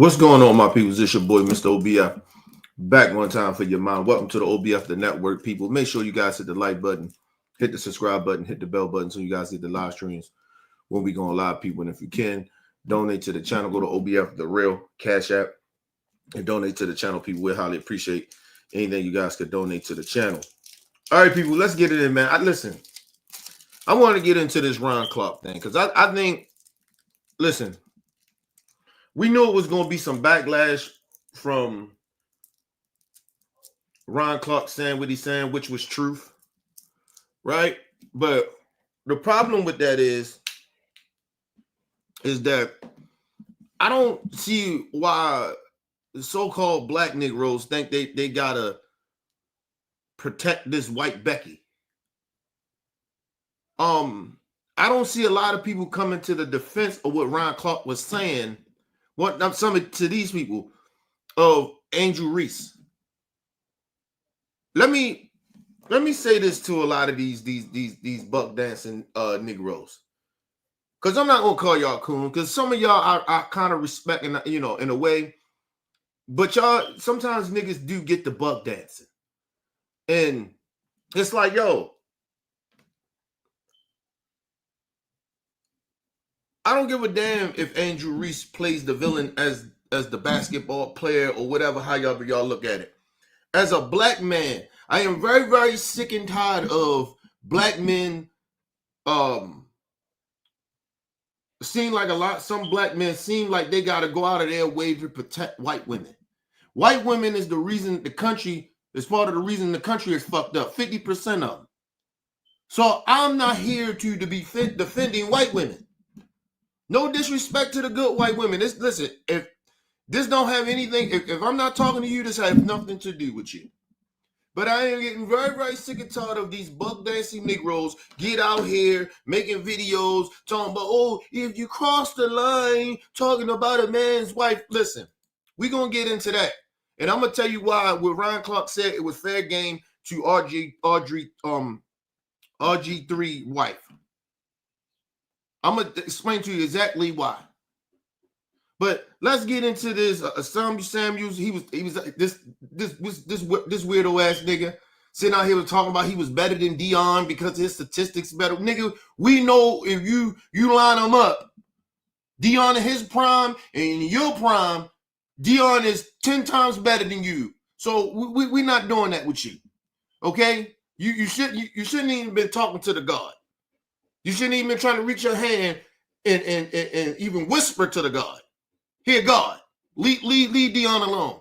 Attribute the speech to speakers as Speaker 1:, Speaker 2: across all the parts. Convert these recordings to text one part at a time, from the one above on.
Speaker 1: What's going on, my people? This your boy, Mr. OBF. Back one time for your mind. Welcome to the OBF, the network, people. Make sure you guys hit the like button, hit the subscribe button, hit the bell button so you guys get the live streams when we going live, people. And if you can, donate to the channel. Go to OBF, the real Cash App, and donate to the channel, people. We highly appreciate anything you guys could donate to the channel. All right, people, let's get it in, man. Listen, I want to get into this Ron Clark thing because I think, listen, we knew it was going to be some backlash from Ron Clark saying what he's saying, which was truth, right? But the problem with that is that I don't see why the so-called black Negroes think they got to protect this white Becky. I don't see a lot of people coming to the defense of what Ron Clark was saying. What I'm saying to these people of Angel Reese. Let me say this to a lot of these buck dancing Negroes, because I'm not gonna call y'all coon, because some of y'all I kind of respect, in a way, but y'all sometimes niggas do get the buck dancing, and it's like, yo, I don't give a damn if Angel Reese plays the villain as the basketball player or whatever, how y'all look at it. As a black man, I am very, very sick and tired of black men some black men seem like they got to go out of their way to protect white women. White women is the reason the country is part of the reason the country is fucked up, 50% of them. So I'm not here to be defending white women. No disrespect to the good white women. Listen, if this don't have anything, if I'm not talking to you, this has nothing to do with you. But I am getting very, very sick and tired of these buck dancing Negroes get out here making videos talking about, oh, if you cross the line talking about a man's wife. Listen, we're going to get into that. And I'm going to tell you why what Ron Clark said it was fair game to RG3 wife. I'm going to explain to you exactly why. But let's get into this. Samuels, he was this weirdo ass nigga sitting out here was talking about he was better than Dion because his statistics better. Nigga, we know if you line them up, Dion in his prime and in your prime, Dion is 10 times better than you. So we're not doing that with you. Okay? You shouldn't even been talking to the God. You shouldn't even been trying to reach your hand and even whisper to the God. Here, God, leave Dion alone.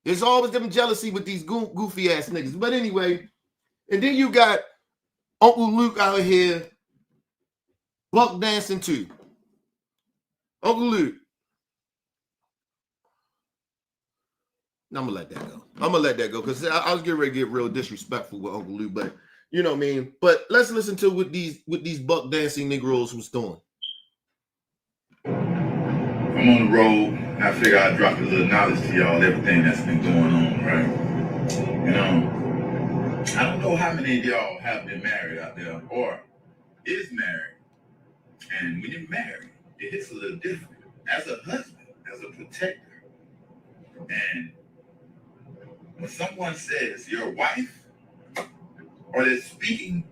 Speaker 1: There's always them jealousy with these goofy ass niggas. But anyway, and then you got Uncle Luke out here buck dancing too. Uncle Luke. I'm gonna let that go. Because I was getting ready to get real disrespectful with Uncle Luke, but you know what I mean. But let's listen to what these buck dancing Negroes was doing.
Speaker 2: I'm on the road, and I figure I'd drop a little knowledge to y'all, everything that's been going on, right? I don't know how many of y'all have been married out there, or is married. And when you're married, it hits a little different. As a husband, as a protector. And when someone says your wife, or they're speaking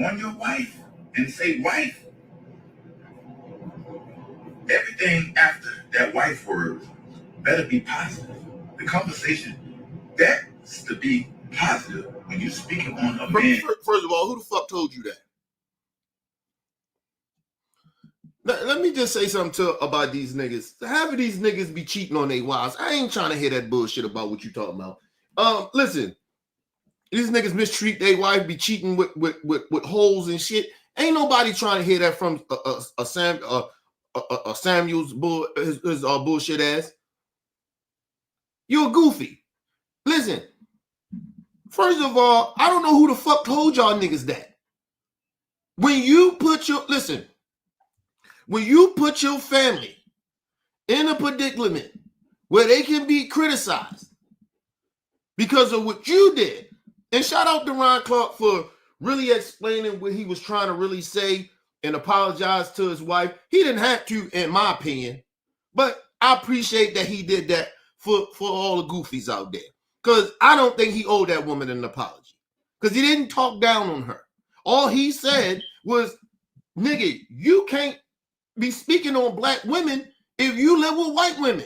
Speaker 2: on your wife and say wife, everything after that wife word better be positive. The conversation that's to be positive when you're speaking on a man.
Speaker 1: First of all, who the fuck told you that? Let me just say something about these niggas. Half of these niggas be cheating on their wives. I ain't trying to hear that bullshit about what you talking about. Listen, these niggas mistreat their wife, be cheating with holes and shit. Ain't nobody trying to hear that from a Samuel's bullshit ass. You're goofy. Listen, first of all, I don't know who the fuck told y'all niggas that. When you put your family in a predicament where they can be criticized because of what you did, and shout out to Ron Clark for really explaining what he was trying to really say and apologize to his wife. He didn't have to, in my opinion, but I appreciate that he did that for all the goofies out there. Because I don't think he owed that woman an apology. Because he didn't talk down on her. All he said was, nigga, you can't be speaking on black women if you live with white women.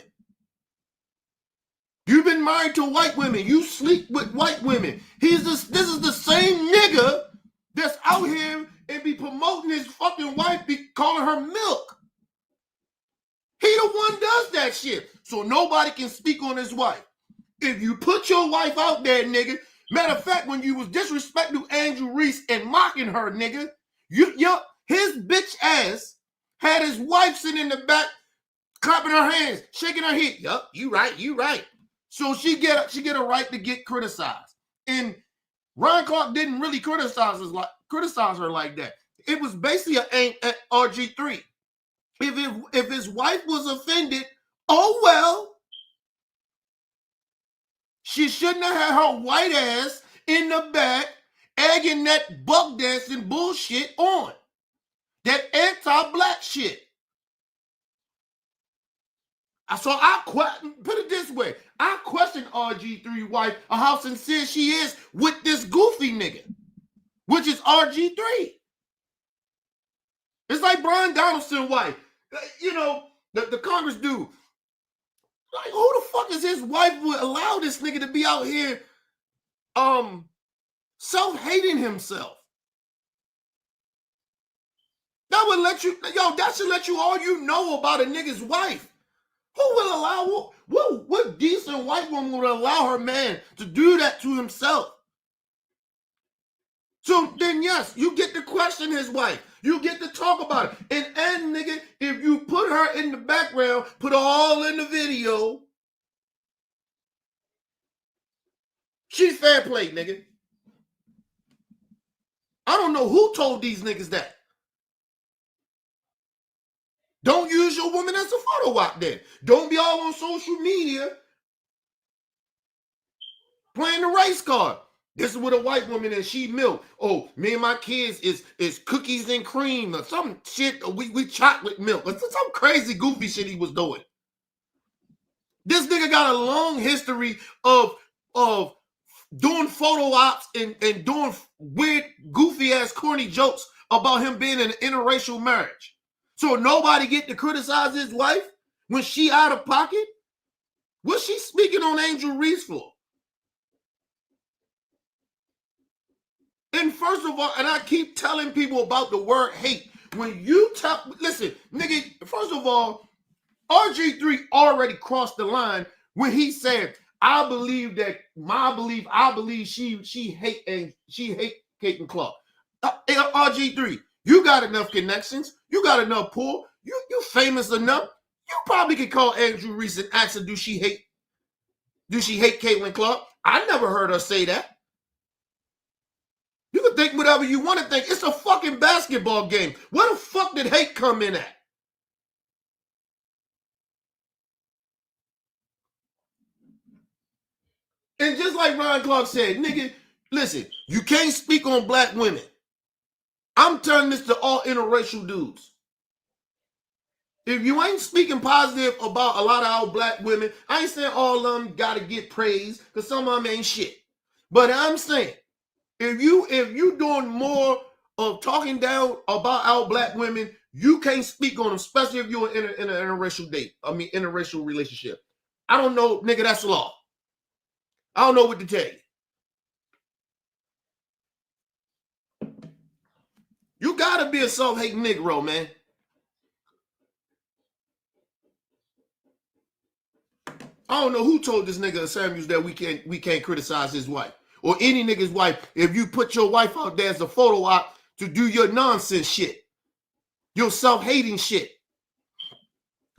Speaker 1: You've been married to white women. You sleep with white women. This is the same nigga that's out here and be promoting his fucking wife, be calling her milk. He the one does that shit. So nobody can speak on his wife. If you put your wife out there, nigga, matter of fact, when you was disrespecting Angel Reese and mocking her, nigga, his bitch ass had his wife sitting in the back, clapping her hands, shaking her head. Yup, you right. So she get a right to get criticized. And Ron Clark didn't really criticize her like that. It was basically an aim at RG3. If his wife was offended, oh well. She shouldn't have had her white ass in the back egging that buck dancing bullshit on. That anti-black shit. So put it this way. I question RG3 wife or how sincere she is with this goofy nigga, which is RG3. It's like Brian Donaldson wife. You know, the Congress dude. Like, who the fuck is his wife would allow this nigga to be out here self-hating himself? That should let you all you know about a nigga's wife. Who will allow, what decent white woman would allow her man to do that to himself? So then, yes, you get to question his wife. You get to talk about it. And nigga, if you put her in the background, put her all in the video, she's fair play, nigga. I don't know who told these niggas that. Don't use your woman as a photo op then. Don't be all on social media playing the race card. This is with a white woman and she milk. Oh, me and my kids is cookies and cream or some shit. We chocolate milk. Or some crazy goofy shit he was doing. This nigga got a long history of doing photo ops and doing weird, goofy ass corny jokes about him being in an interracial marriage. So nobody get to criticize his wife when she out of pocket? What's she speaking on Angel Reese for? And first of all, and I keep telling people about the word hate. When you listen, nigga, first of all, RG3 already crossed the line when he said, I believe she hate Caitlin Clark. RG3, you got enough connections. You got enough pull. You famous enough. You probably could call Andrew Reese and ask her, do she hate Caitlin Clark? I never heard her say that. You can think whatever you want to think. It's a fucking basketball game. Where the fuck did hate come in at? And just like Ron Clark said, nigga, listen, you can't speak on black women. I'm telling this to all interracial dudes. If you ain't speaking positive about a lot of our black women, I ain't saying all of them got to get praise because some of them ain't shit. But I'm saying, if you doing more of talking down about our black women, you can't speak on them, especially if you're in an interracial relationship. I don't know, nigga, that's law. I don't know what to tell you. You gotta be a self-hating Negro, man. I don't know who told this nigga Samuels that we can't criticize his wife or any nigga's wife if you put your wife out there as a photo op to do your nonsense shit, your self-hating shit.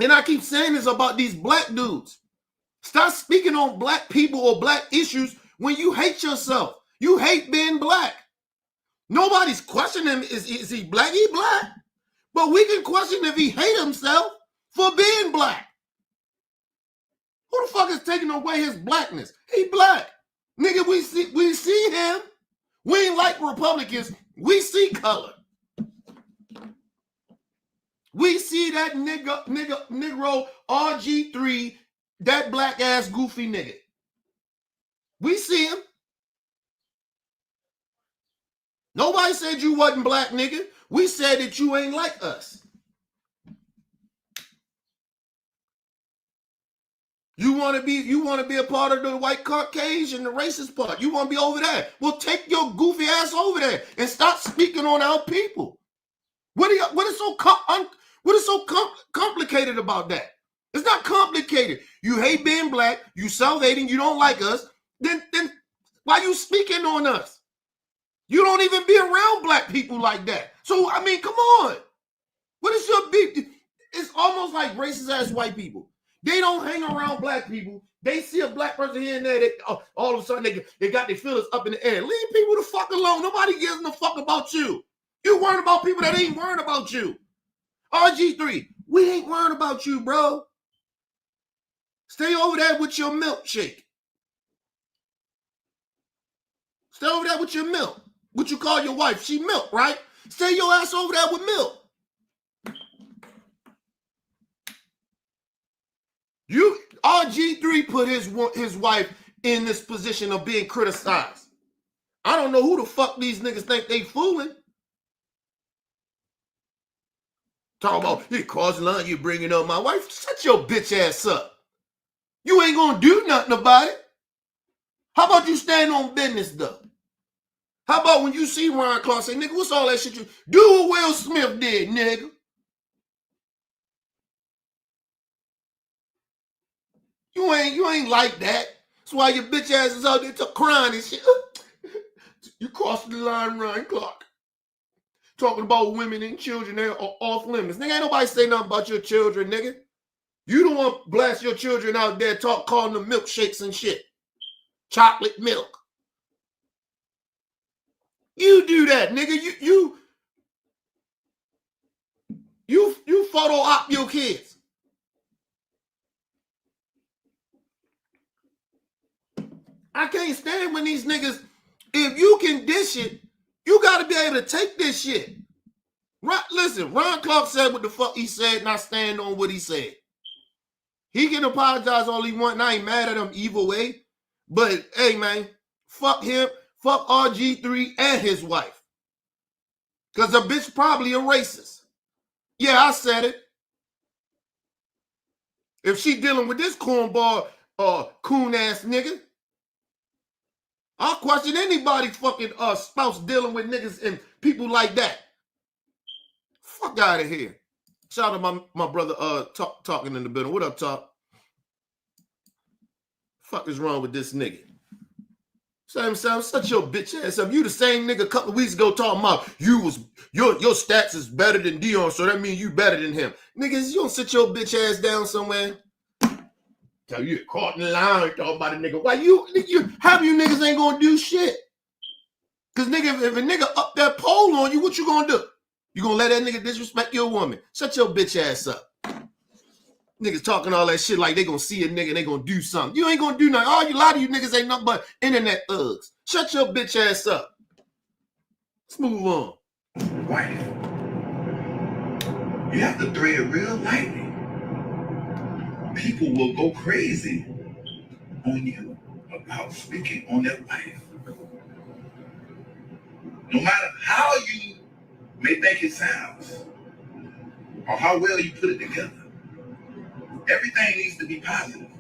Speaker 1: And I keep saying this about these black dudes. Stop speaking on black people or black issues when you hate yourself. You hate being black. Nobody's questioning him. Is he black? He black. But we can question if he hate himself for being black. Who the fuck is taking away his blackness? He black. Nigga, we see him. We ain't like Republicans. We see color. We see that Negro RG3, that black ass goofy nigga. We see him. Nobody said you wasn't black, nigga. We said that you ain't like us. You want to be a part of the white Caucasian, the racist part. You want to be over there. Well, take your goofy ass over there and stop speaking on our people. What is so complicated about that? It's not complicated. You hate being black, you self-hating, you don't like us, then why you speaking on us? You don't even be around black people like that. So, I mean, come on. What is your big? It's almost like racist ass white people. They don't hang around black people. They see a black person here and there. All of a sudden, they got their feelings up in the air. Leave people the fuck alone. Nobody gives a fuck about you. You worrying about people that ain't worrying about you. RG3, we ain't worrying about you, bro. Stay over there with your milkshake. Stay over there with your milk. What you call your wife? She milk, right? Stay your ass over there with milk. RG3 put his wife in this position of being criticized. I don't know who the fuck these niggas think they fooling. Talking about, you crossing line, you bringing up my wife. Shut your bitch ass up. You ain't gonna do nothing about it. How about you stand on business, though? How about when you see Ron Clark say, nigga, what's all that shit you do what Will Smith did, nigga? You ain't like that. That's why your bitch ass is out there crying and shit. You crossed the line, Ron Clark. Talking about women and children, they're off limits. Nigga, ain't nobody say nothing about your children, nigga. You don't want to blast your children out there calling them milkshakes and shit. Chocolate milk. You do that, nigga. You photo op your kids. I can't stand when these niggas, if you can dish it, you got to be able to take this shit. Listen, Ron Clark said what the fuck he said, and I stand on what he said. He can apologize all he want, and I ain't mad at him either way. But, hey, man, fuck him, fuck RG3 and his wife. Because the bitch probably a racist. Yeah, I said it. If she dealing with this cornball, coon-ass nigga, I'll question anybody fucking spouse dealing with niggas and people like that. Fuck out of here. Shout out to my brother talking in the building. What up, Talk? Fuck is wrong with this nigga? Sam, shut your bitch ass up. You the same nigga a couple of weeks ago talking about your stats is better than Dion, so that means you better than him. Niggas, you don't sit your bitch ass down somewhere. Tell you caught in the line talking about a nigga. Why you half you niggas ain't gonna do shit? Cause nigga, if a nigga up that pole on you, what you gonna do? You gonna let that nigga disrespect your woman? Shut your bitch ass up. Niggas talking all that shit like they gonna see a nigga and they gonna do something. You ain't gonna do nothing. A lot of you niggas ain't nothing but internet thugs. Shut your bitch ass up. Let's move on.
Speaker 2: Wife, you have to thread real lightly. People will go crazy on you about speaking on their wife. No matter how you may think it sounds or how well you put it together, everything needs to be positive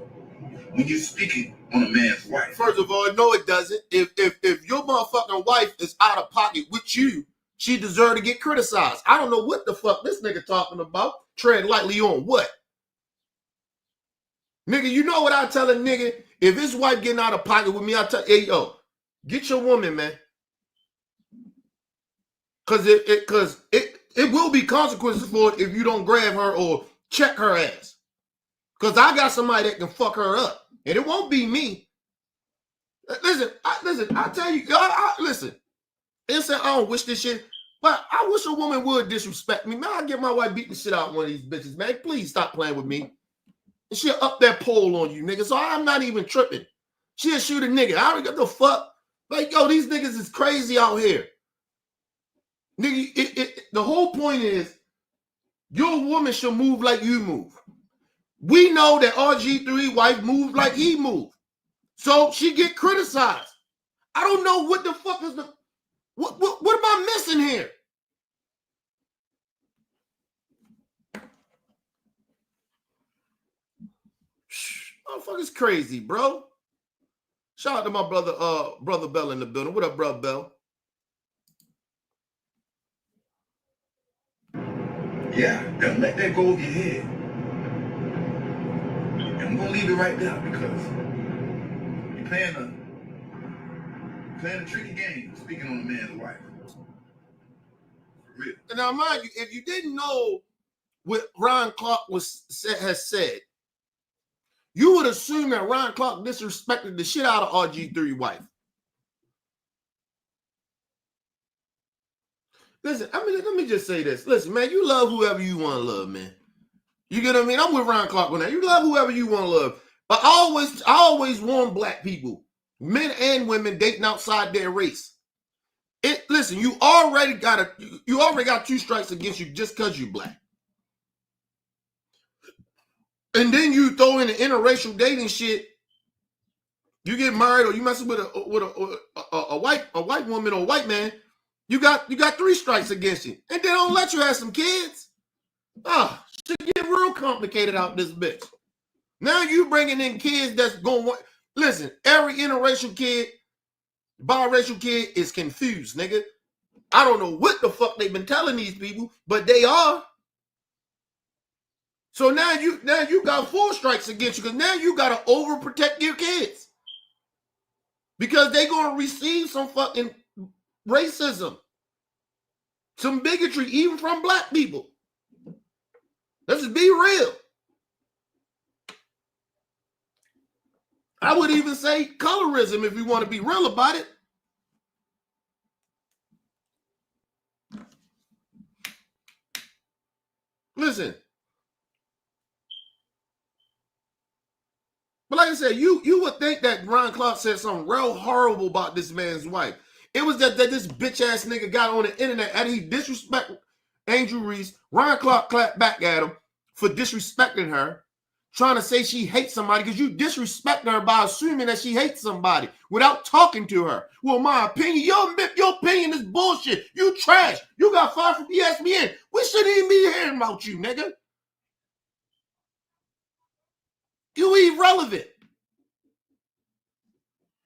Speaker 2: when you're speaking on a man's wife.
Speaker 1: First of all, no, it doesn't. If your motherfucking wife is out of pocket with you, she deserves to get criticized. I don't know what the fuck this nigga talking about. Tread lightly on what? Nigga, you know what I tell a nigga? If his wife getting out of pocket with me, I tell, hey, yo, get your woman, man. Cause it will be consequences for it if you don't grab her or check her ass. Cause I got somebody that can fuck her up, and it won't be me. Listen, I tell you, listen. Listen, I don't wish this shit, but I wish a woman would disrespect me. Man, I get my wife beating the shit out of one of these bitches, man. Please stop playing with me. And she'll up that pole on you, nigga. So I'm not even tripping. She'll shoot a nigga. I don't get the fuck. Like, yo, these niggas is crazy out here. Nigga, the whole point is Your woman should move like you move. We know that RG3 wife moved like he moved. So she get criticized. I don't know what the fuck is the what am I missing here? Motherfucker's crazy, bro. Shout out to my brother Bell in the building. What up, brother Bell?
Speaker 2: Yeah, don't let that go over your head. And I'm gonna leave it right there because you're playing a tricky game, speaking on a man's wife. For real.
Speaker 1: And now, mind you, if you didn't know what Ron Clark has said, you would assume that Ron Clark disrespected the shit out of RG3 wife. Listen, I mean, let me just say this. Listen, man, you love whoever you want to love, man. You get what I mean? I'm with Ron Clark on that. You love whoever you want to love. But I always warn black people, men and women dating outside their race. Listen, you already got 2 strikes against you just because you black. And then you throw in the interracial dating shit. You get married or you messing with a white woman or a white man. You got 3 strikes against you, and they don't let you have some kids. Oh, shit get real complicated out this bitch. Now you bringing in kids that's going. Listen, every interracial kid, biracial kid is confused, nigga. I don't know what the fuck they've been telling these people, but they are. So now you got 4 strikes against you because now you got to overprotect your kids because they're going to receive some fucking racism, some bigotry, even from black people. Let's be real. I would even say colorism if you want to be real about it. Listen. But like I said, you would think that Ron Clark said something real horrible about this man's wife. It was that this bitch ass nigga got on the internet and he disrespected Angel Reese. Ron Clark clapped back at him for disrespecting her, trying to say she hates somebody because you disrespect her by assuming that she hates somebody without talking to her. Well, my opinion, your opinion is bullshit. You trash. You got fired from ESPN. We shouldn't even be hearing about you, nigga. You irrelevant.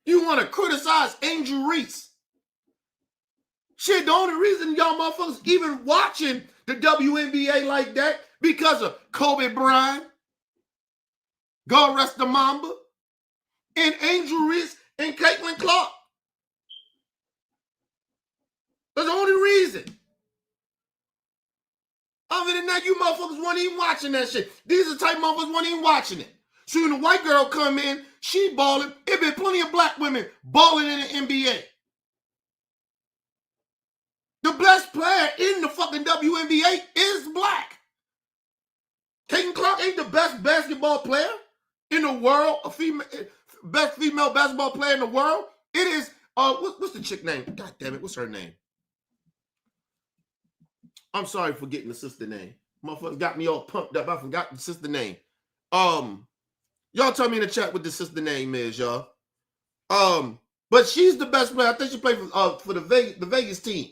Speaker 1: You want to criticize Angel Reese. Shit, the only reason y'all motherfuckers even watching the WNBA like that because of Kobe Bryant, God rest the Mamba, and Angel Reese and Caitlin Clark. That's the only reason. Other than that, you motherfuckers weren't even watching that shit. These are the type of motherfuckers weren't even watching it. So when the white girl come in, she balling. It been plenty of black women balling in the NBA. The best player in the fucking WNBA is black. Caitlin Clark ain't the best basketball player in the world, best female basketball player in the world. It is, what's the chick name? God damn it, what's her name? I'm sorry for getting the sister name. Motherfucker got me all pumped up. I forgot the sister name. Y'all tell me in the chat what the sister name is, y'all. But she's the best player. I think she played for the Vegas team.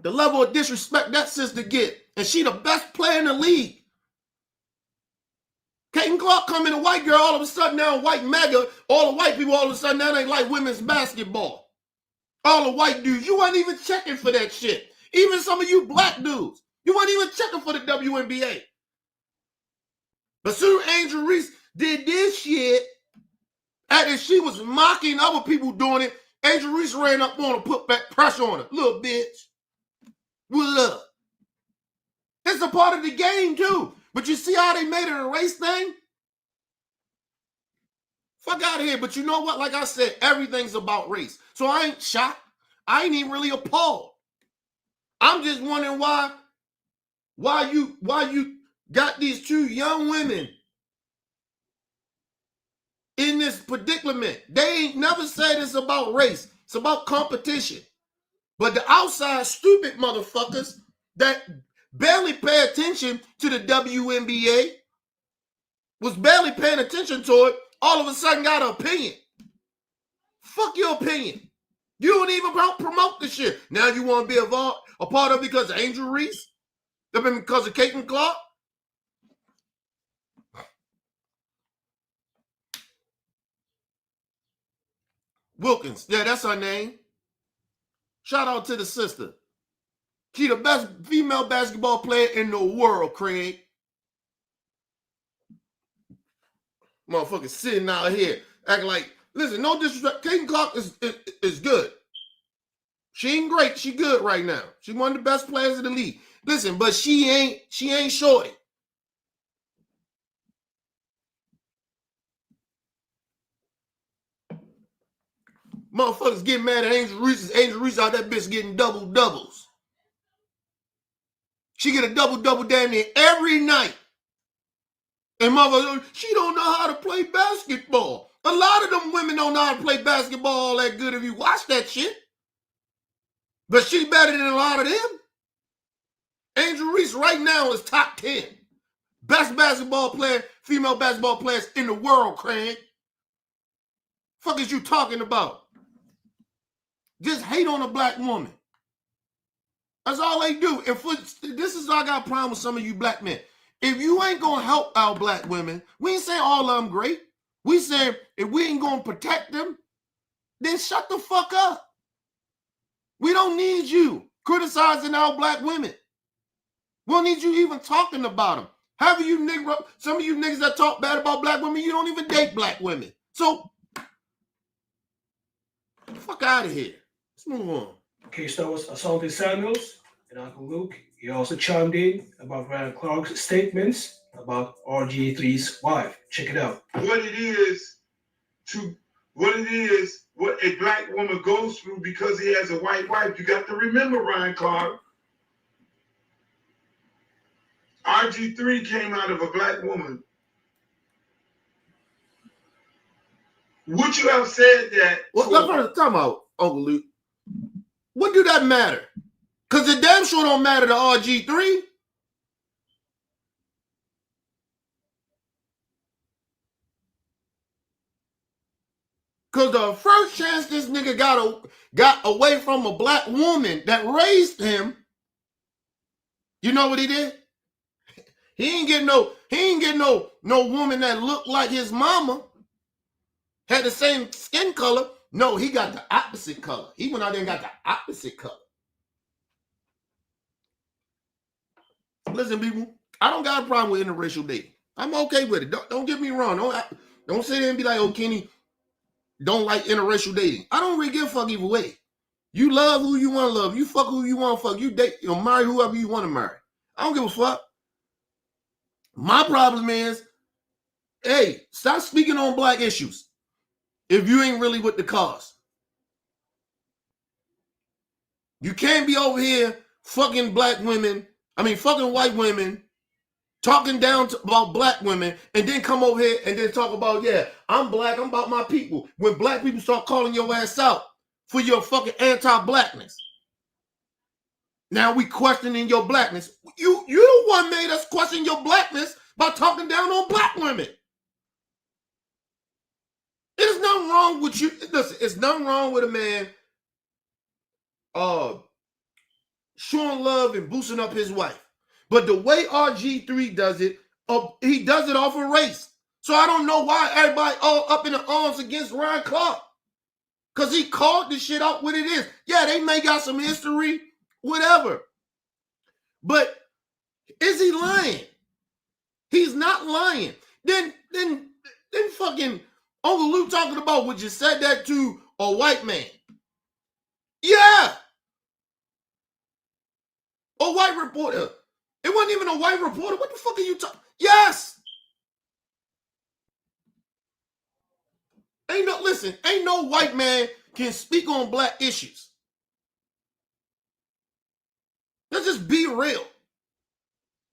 Speaker 1: The level of disrespect that sister get, and she the best player in the league. Caitlin Clark come in a white girl, all of a sudden now white mega, all the white people all of a sudden now they like women's basketball. All the white dudes, you weren't even checking for that shit. Even some of you black dudes, you weren't even checking for the WNBA. But soon Angel Reese did this shit, and she was mocking other people doing it. Angel Reese ran up on her, put back pressure on her. Little bitch. What up? It's a part of the game too. But you see how they made it a race thing? Fuck out of here. But you know what? Like I said, everything's about race. So I ain't shocked. I ain't even really appalled. I'm just wondering why you got these 2 young women in this predicament. They ain't never said it's about race. It's about competition. But the outside stupid motherfuckers that barely pay attention to the WNBA, was barely paying attention to it, all of a sudden got an opinion. Fuck your opinion. You don't even promote the shit. Now you want to be a part of it because of Angel Reese? Because of Caitlin Clark? Wilkins. Yeah, that's her name. Shout out to the sister. She the best female basketball player in the world, Craig. Motherfucker sitting out here acting like, listen, no disrespect. Caitlin Clark is good. She ain't great. She good right now. She one of the best players in the league. Listen, but she ain't shorty. Motherfuckers get mad at Angel Reese. Angel Reese out that bitch getting double-doubles. She get a double-double damn near every night. And motherfuckers, she don't know how to play basketball. A lot of them women don't know how to play basketball all that good if you watch that shit. But she better than a lot of them. Angel Reese right now is top 10. Best basketball player, female basketball players in the world, Craig. Fuck is you talking about? Just hate on a black woman. That's all they do. And this is I got a problem with some of you black men. If you ain't gonna help our black women, we ain't saying all of them great. We saying if we ain't gonna protect them, then shut the fuck up. We don't need you criticizing our black women. We don't need you even talking about them. Some of you niggas that talk bad about black women, you don't even date black women. So, get the fuck out of here. Let's move on.
Speaker 3: Okay, so it's Assaulted Samuels and Uncle Luke. He also chimed in about Ryan Clark's statements about RG3's wife. Check it out.
Speaker 4: What a black woman goes through because he has a white wife. You got to remember, Ryan Clark. RG3 came out of a black woman. Would you have said that?
Speaker 1: Well, let's talk about Uncle Luke. What do that matter? Because it damn sure don't matter to RG3. Because the first chance this nigga got away from a black woman that raised him, you know what he did? He ain't get no woman that looked like his mama, had the same skin color. No, he got the opposite color. He went out there and got the opposite color. Listen, people, I don't got a problem with interracial dating. I'm okay with it. Don't get me wrong. Don't sit there and be like, oh, Kenny, don't like interracial dating. I don't really give a fuck either way. You love who you want to love. You fuck who you want to fuck. You date, marry whoever you want to marry. I don't give a fuck. My problem is, hey, stop speaking on black issues if you ain't really with the cause. You can't be over here fucking fucking white women, talking down about black women, and then come over here and then talk about, yeah, I'm black, I'm about my people. When black people start calling your ass out for your fucking anti-blackness. Now we questioning your blackness. You the one made us question your blackness by talking down on black women. There's nothing wrong with you. Listen, it's nothing wrong with a man showing love and boosting up his wife. But the way RG3 does it, he does it off of race. So I don't know why everybody all up in the arms against Ryan Clark. Because he called this shit out what it is. Yeah, they may got some history, whatever. But is he lying? He's not lying. Then fucking Uncle Luke talking about, would you said that to a white man? Yeah. A white reporter. It wasn't even a white reporter. What the fuck are you talking? Yes. Ain't no white man can speak on black issues. Let's just be real.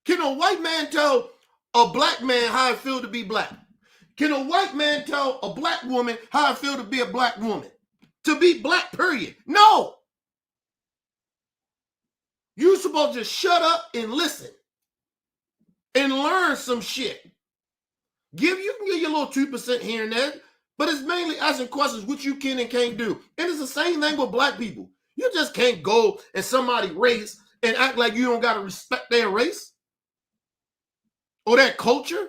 Speaker 1: Can a white man tell a black man how it feels to be black? Can a white man tell a black woman how it feels to be a black woman? To be black, period. No. You supposed to shut up and listen and learn some shit. You can give your little 2% here and there, but it's mainly asking questions what you can and can't do. And it's the same thing with black people. You just can't go and somebody race and act like you don't got to respect their race or their culture.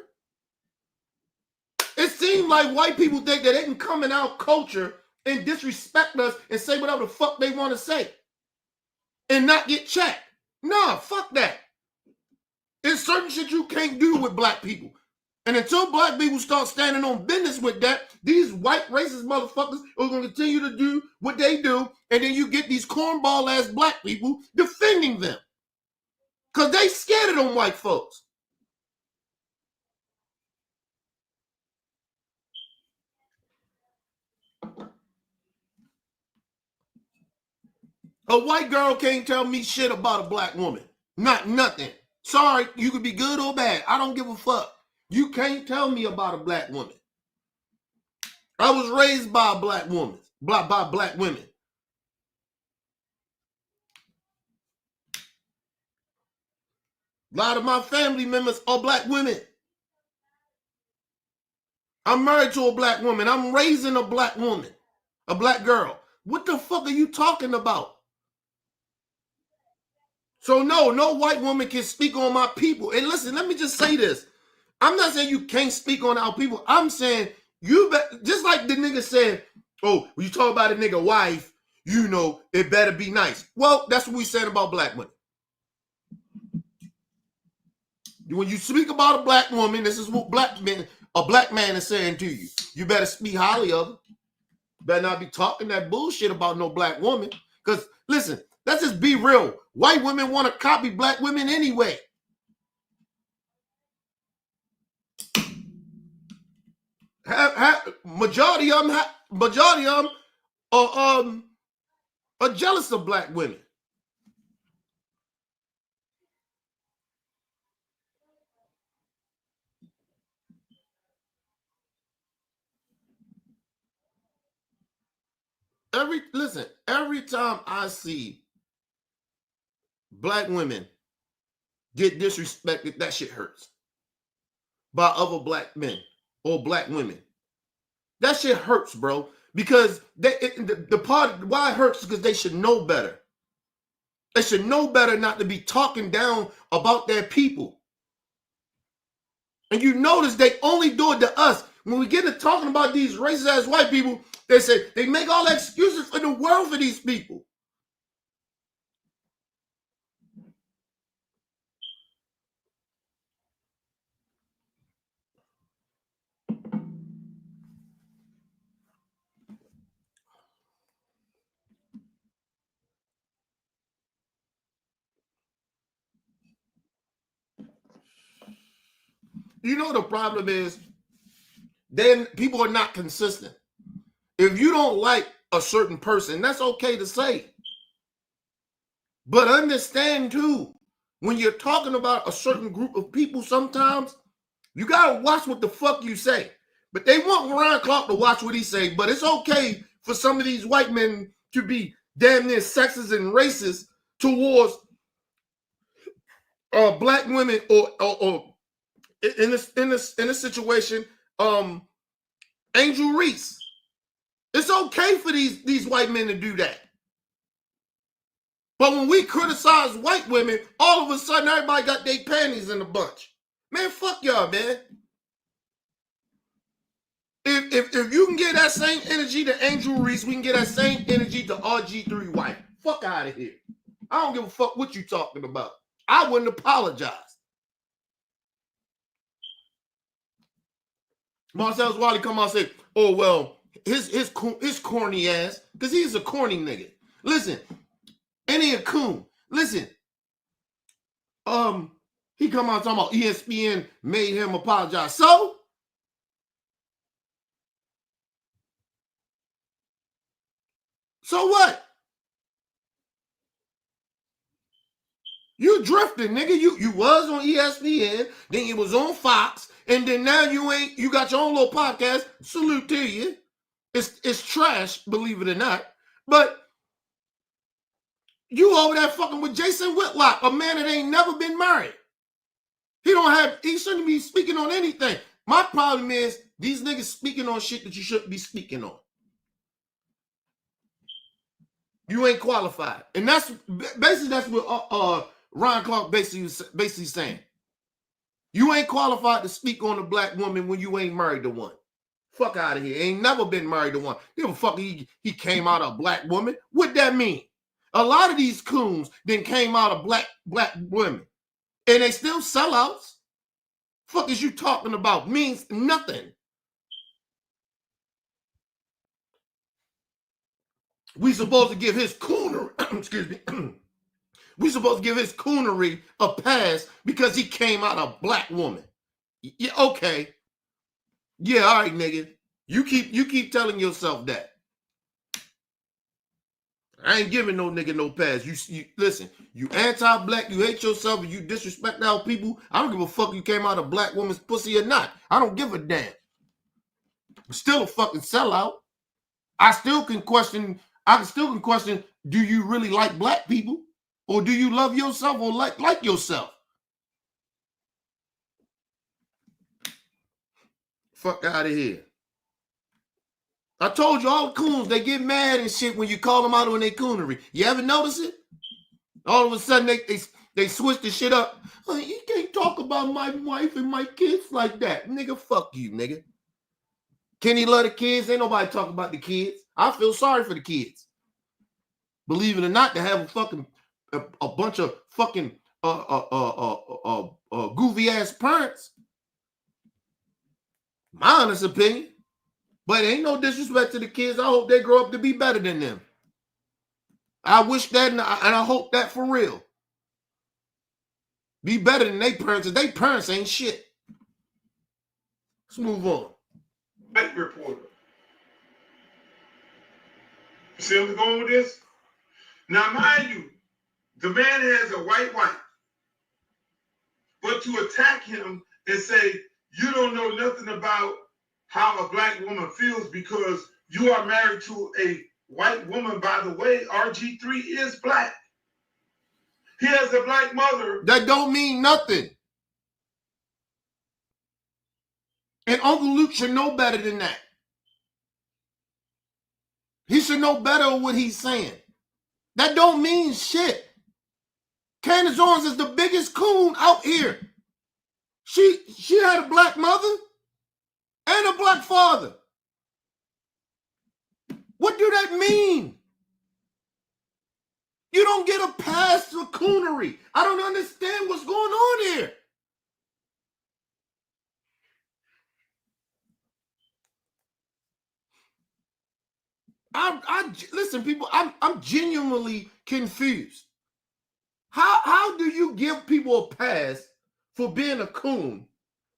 Speaker 1: It seems like white people think that they can come in our culture and disrespect us and say whatever the fuck they want to say and not get checked. Nah, fuck that. There's certain shit you can't do with black people. And until black people start standing on business with that, these white racist motherfuckers are going to continue to do what they do. And then you get these cornball ass black people defending them. Because they scared of them white folks. A white girl can't tell me shit about a black woman. Not nothing. Sorry, you could be good or bad. I don't give a fuck. You can't tell me about a black woman. I was raised by a black woman, by black women. A lot of my family members are black women. I'm married to a black woman. I'm raising a black woman, a black girl. What the fuck are you talking about? So no white woman can speak on my people. And listen, let me just say this. I'm not saying you can't speak on our people. I'm saying just like the nigga said, oh, when you talk about a nigga wife, you know, it better be nice. Well, that's what we said about black women. When you speak about a black woman, this is what a black man is saying to you. You better speak highly of her. Better not be talking that bullshit about no black woman. Because listen, let's just be real. White women want to copy black women anyway. Majority of them are jealous of black women. Every time I see black women get disrespected, that shit hurts by other black men or black women. That shit hurts, bro. Because the part why it hurts is because they should know better. They should know better not to be talking down about their people. And you notice they only do it to us. When we get to talking about these racist ass white people, they say they make all the excuses in the world for these people. You know the problem is, then people are not consistent. If you don't like a certain person, that's okay to say. But understand too, when you're talking about a certain group of people, sometimes you gotta watch what the fuck you say. But they want Ryan Clark to watch what he say. But it's okay for some of these white men to be damn near sexist and racist towards black women or in this situation, Angel Reese. It's okay for these white men to do that. But when we criticize white women, all of a sudden everybody got their panties in a bunch. Man, fuck y'all, man. If you can get that same energy to Angel Reese, we can get that same energy to RG3 White. Fuck out of here. I don't give a fuck what you talking about. I wouldn't apologize. Marcellus Wiley come out and say, oh, well, his corny ass, because he's a corny nigga. Listen, any a coon. Listen, he come out talking about ESPN made him apologize. So what? You drifted, nigga. You was on ESPN, then you was on Fox, and then now you got your own little podcast. Salute to you. It's trash, believe it or not. But You over there fucking with Jason Whitlock, a man that ain't never been married. He shouldn't be speaking on anything. My problem is these niggas speaking on shit that you shouldn't be speaking on. You ain't qualified. And that's what Ron Clark basically saying. You ain't qualified to speak on a black woman when you ain't married to one. Fuck out of here. Ain't never been married to one. Give a fuck he came out of a black woman. What that mean? A lot of these coons then came out of black women. And they still sellouts. Fuck is you talking about? Means nothing. We supposed to give his coonery, excuse me, we supposed to give his coonery a pass because he came out of a black woman. Yeah, okay. Yeah, all right, nigga. You keep telling yourself that. I ain't giving no nigga no pass. You listen, you anti-black, you hate yourself, and you disrespect our people. I don't give a fuck you came out of a black woman's pussy or not. I don't give a damn. I'm still a fucking sellout. I still can question, do you really like black people? Or do you love yourself or like yourself? Fuck out of here. I told you, all the coons, they get mad and shit when you call them out on their coonery. You ever notice it? All of a sudden, they switch the shit up. Oh, you can't talk about my wife and my kids like that. Nigga, fuck you, nigga. Can he love the kids? Ain't nobody talking about the kids. I feel sorry for the kids. Believe it or not, to have a bunch of fucking goofy ass parents. My honest opinion. But ain't no disrespect to the kids. I hope they grow up to be better than them. I wish that, and I hope that for real. Be better than their parents, and their parents ain't shit. Let's move on.
Speaker 4: White reporter. You see where I'm going with this? Now, mind you, the man has a white wife. But to attack him and say, you don't know nothing about how a black woman feels because you are married to a white woman. By the way, RG3 is black. He has a black mother.
Speaker 1: That don't mean nothing. And Uncle Luke should know better than that. He should know better what he's saying. That don't mean shit. Candace Owens is the biggest coon out here. She had a black mother and a black father. What do that mean? You don't get a pass for coonery. I don't understand what's going on here. Listen, people, I'm genuinely confused. How do you give people a pass for being a coon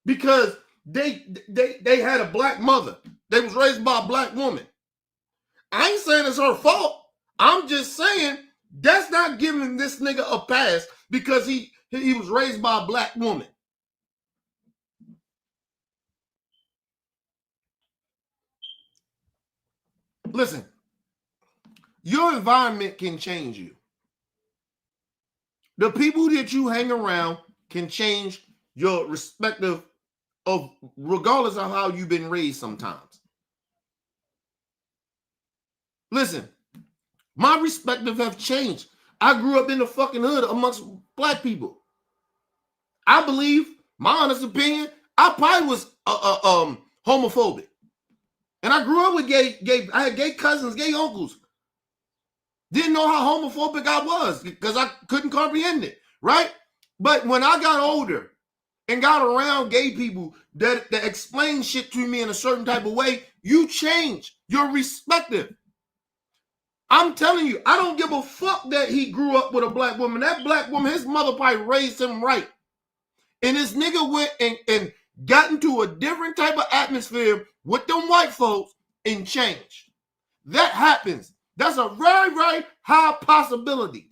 Speaker 1: because they had a black mother? They was raised by a black woman. I ain't saying it's her fault. I'm just saying that's not giving this nigga a pass because he was raised by a black woman. Listen, your environment can change you. The people that you hang around can change your respective of regardless of how you've been raised sometimes. Listen, my respective have changed. I grew up in the fucking hood amongst black people. I believe, my honest opinion, I probably was homophobic. And I grew up with I had gay cousins, gay uncles. Didn't know how homophobic I was because I couldn't comprehend it, right? But when I got older and got around gay people that explain shit to me in a certain type of way, you change. You're respective. I'm telling you, I don't give a fuck that he grew up with a black woman. That black woman, his mother probably raised him right. And this nigga went and got into a different type of atmosphere with them white folks and changed. That happens. That's a very, very high possibility.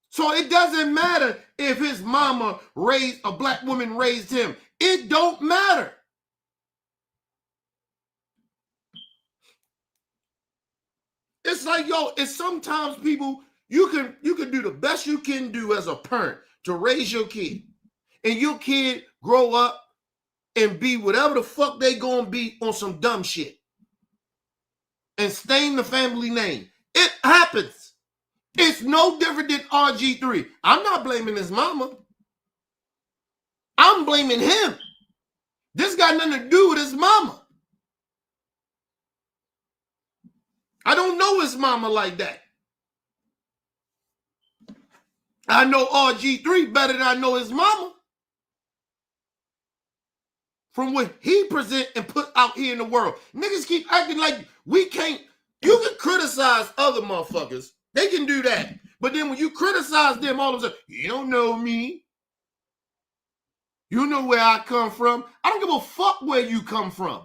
Speaker 1: So it doesn't matter if his mama a black woman raised him. It don't matter. It's it's like, yo, it's sometimes people, you can do the best you can do as a parent to raise your kid. And your kid grow up and be whatever the fuck they gonna be on some dumb shit. And stain the family name. It happens. It's no different than RG3. I'm not blaming his mama. I'm blaming him. This got nothing to do with his mama. I don't know his mama like that. I know RG3 better than I know his mama. From what he present and put out here in the world. Niggas keep acting like we can't. You can criticize other motherfuckers. They can do that. But then when you criticize them, all of a sudden, you don't know me. You know where I come from. I don't give a fuck where you come from.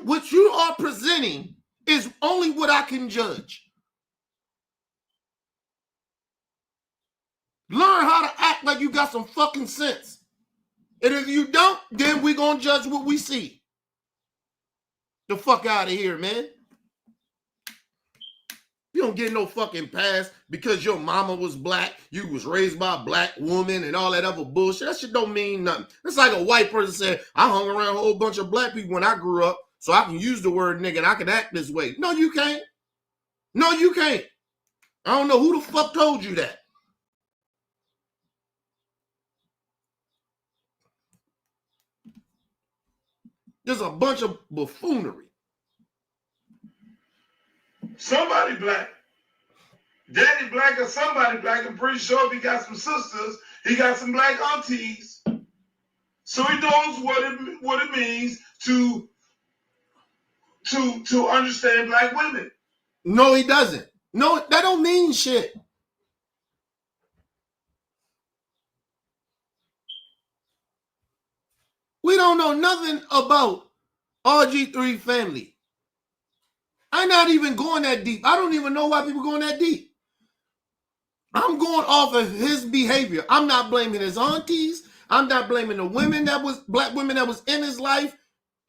Speaker 1: What you are presenting is only what I can judge. Learn how to act like you got some fucking sense. And if you don't, then we're going to judge what we see. The fuck out of here, man. You don't get no fucking pass because your mama was black, you was raised by a black woman and all that other bullshit. That shit don't mean nothing. It's like a white person saying, I hung around a whole bunch of black people when I grew up, so I can use the word nigga and I can act this way. No, you can't. No, you can't. I don't know who the fuck told you that. There's a bunch of buffoonery.
Speaker 4: Somebody black. Daddy black or somebody black. I'm pretty sure if he got some sisters, he got some black aunties. So he knows what it means to understand black women.
Speaker 1: No, he doesn't. No, that don't mean shit. We don't know nothing about RG3 family. I'm not even going that deep. I don't even know why people going that deep. I'm going off of his behavior. I'm not blaming his aunties. I'm not blaming the women that was black women that was in his life,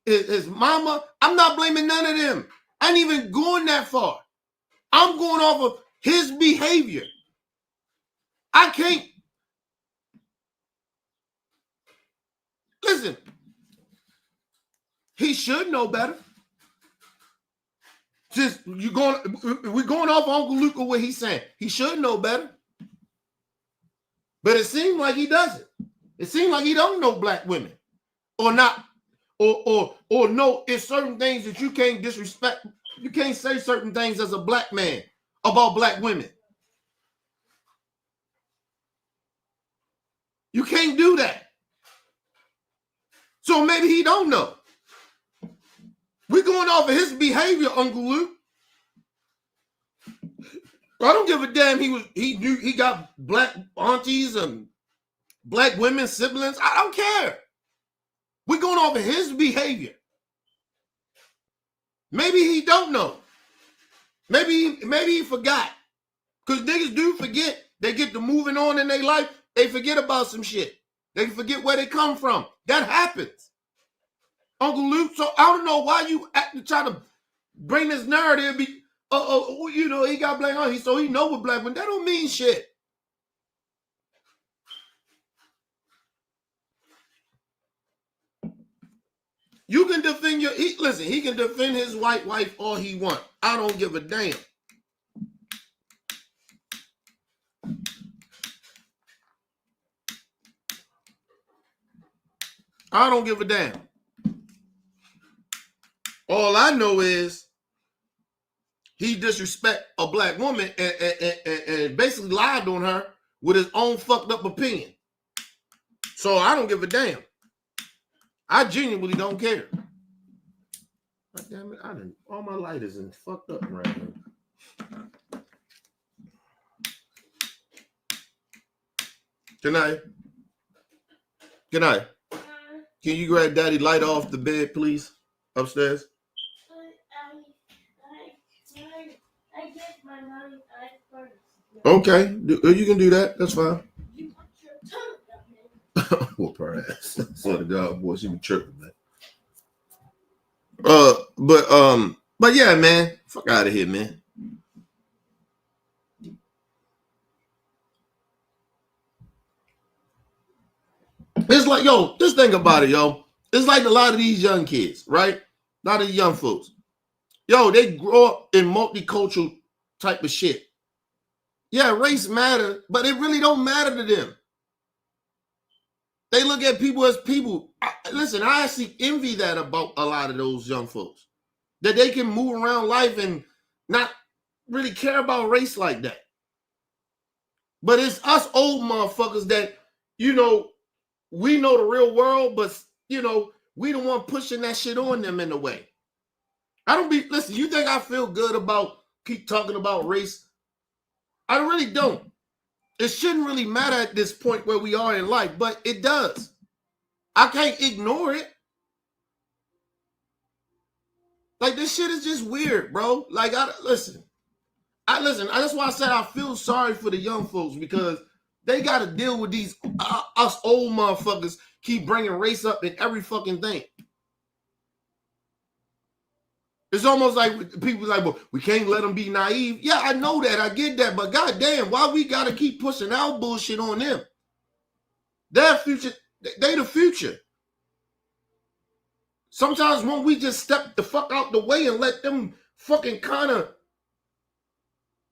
Speaker 1: his mama. I'm not blaming none of them. I ain't even going that far. I'm going off of his behavior. I can't. Listen, he should know better. Just we're going off Uncle Luke or what he's saying. He should know better. But it seems like he doesn't. It seems like he don't know black women. Or not, or know it's certain things that you can't disrespect. You can't say certain things as a black man about black women. You can't do that. So maybe he don't know. We're going off of his behavior, Uncle Luke. I don't give a damn. He got black aunties and black women, siblings. I don't care. We're going off of his behavior. Maybe he don't know. Maybe he forgot. Because niggas do forget. They get to moving on in their life. They forget about some shit. They forget where they come from. That happens. Uncle Luke, so I don't know why you try to bring this narrative. He got black on, so he know what black women. That don't mean shit. You can defend he can defend his white wife all he want. I don't give a damn. I don't give a damn. All I know is he disrespect a black woman and basically lied on her with his own fucked up opinion. So I don't give a damn. I genuinely don't care. God damn it, all my lighters and fucked up right now. Good night. Good night. Can you grab Daddy light off the bed, please? Upstairs.
Speaker 5: I get my money first.
Speaker 1: Okay, you can do that. That's fine.
Speaker 5: You put your tongue up, man.
Speaker 1: Whoop her ass. Swear to God, boy, she be tripping, man. But yeah, man, fuck out of here, man. It's like, yo, just think about it, yo. It's like a lot of these young kids, right? A lot of young folks. Yo, they grow up in multicultural type of shit. Yeah, race matter, but it really don't matter to them. They look at people as people. Listen, I actually envy that about a lot of those young folks. That they can move around life and not really care about race like that. But it's us old motherfuckers that, you know, we know the real world, but, you know, we the one pushing that shit on them in a way. Listen, you think I feel good about keep talking about race? I really don't. It shouldn't really matter at this point where we are in life, but it does. I can't ignore it. Like, this shit is just weird, bro. Like, listen. That's why I said I feel sorry for the young folks, because they got to deal with these us old motherfuckers keep bringing race up in every fucking thing. It's almost like people like, well, we can't let them be naive. Yeah, I know that. I get that. But goddamn, why we got to keep pushing our bullshit on them? Their future, they the future. Sometimes when we just step the fuck out the way and let them fucking kind of,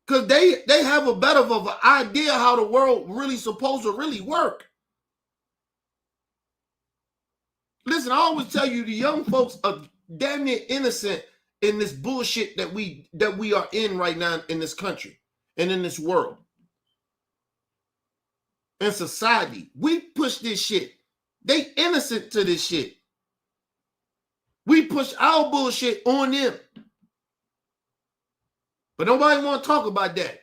Speaker 1: because they have a better of an idea how the world really supposed to really work. Listen, I always tell you, the young folks are damn near innocent in this bullshit that we are in right now in this country and in this world. In society, we push this shit. They innocent to this shit. We push our bullshit on them. But nobody want to talk about that.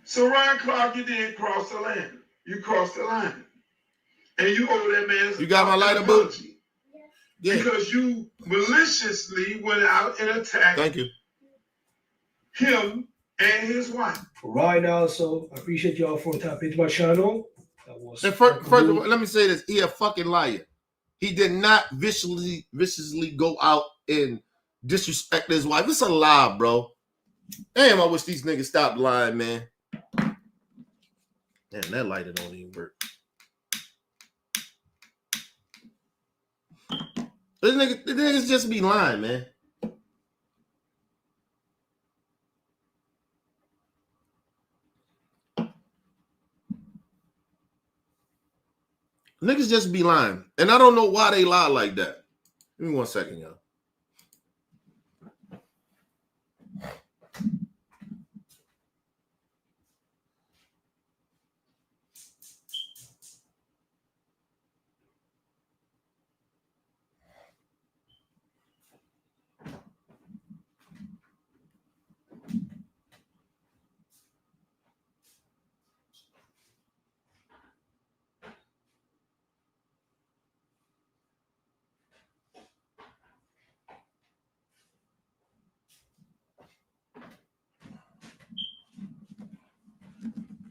Speaker 4: So Ron Clark, you did cross the line. You crossed the line. And you owe that man
Speaker 1: You got my lighter, boo?
Speaker 4: Yeah. Because you maliciously went out and attacked
Speaker 1: Thank you.
Speaker 4: him and his wife.
Speaker 3: Right now, so I appreciate y'all for tapping into my channel. That was
Speaker 1: First of all, let me say this. He a fucking liar. He did not viciously go out and disrespect his wife. It's a lie, bro. Damn, I wish these niggas stopped lying, man. Damn, that lighter don't even work. These niggas just be lying, man. Niggas just be lying. And I don't know why they lie like that. Give me 1 second, y'all.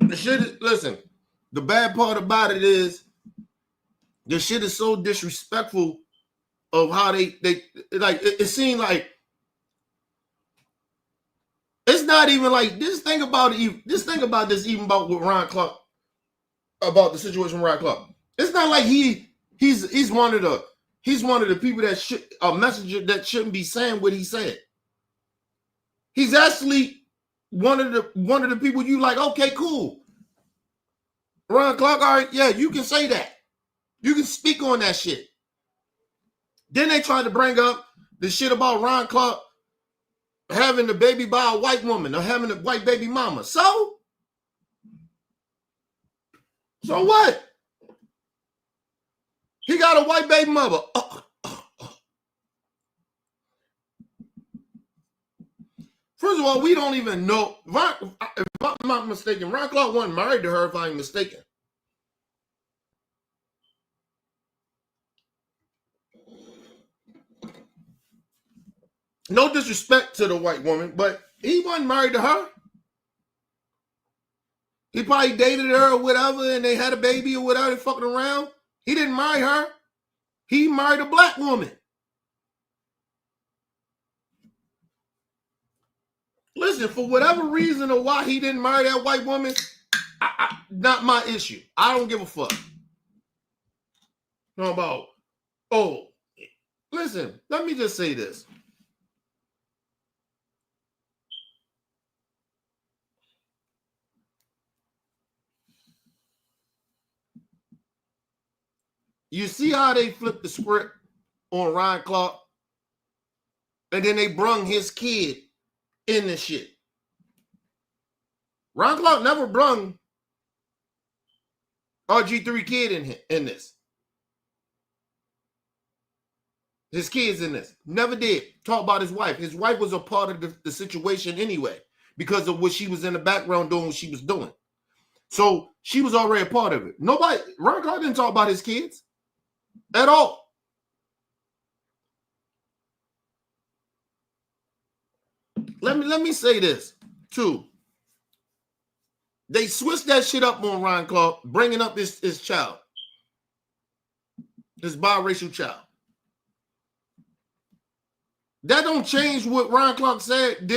Speaker 1: The shit is, listen, the bad part about it is the shit is so disrespectful of how they like it seemed like it's not even like this thing about it. This thing about this even about with Ron Clark, about the situation with Ron Clark. It's not like he's one of the people that should a messenger that shouldn't be saying what he said. He's actually one of the people you like, okay, cool. Ron Clark, all right, yeah, you can say that. You can speak on that shit. Then they tried to bring up the shit about Ron Clark having the baby by a white woman or having a white baby mama. So what? He got a white baby mother. First of all, we don't even know. If I'm not mistaken, Ron Clark wasn't married to her, if I'm mistaken. No disrespect to the white woman, but he wasn't married to her. He probably dated her or whatever, and they had a baby or whatever, they fucking around. He didn't marry her. He married a black woman. Listen, for whatever reason or why he didn't marry that white woman, Not my issue. I don't give a fuck. How about, oh, listen, let me just say this. You see how they flipped the script on Ryan Clark? And then they brung his kid in the shit. Ryan Clark never brung RG3 kid in this. His kids in this. Never did. Talk about his wife. His wife was a part of the situation anyway because of what she was in the background doing what she was doing. So she was already a part of it. Ryan Clark didn't talk about his kids at all. Let me say this too. They switched that shit up on Ryan Clark, bringing up his child, his biracial child. That don't change what Ryan Clark said.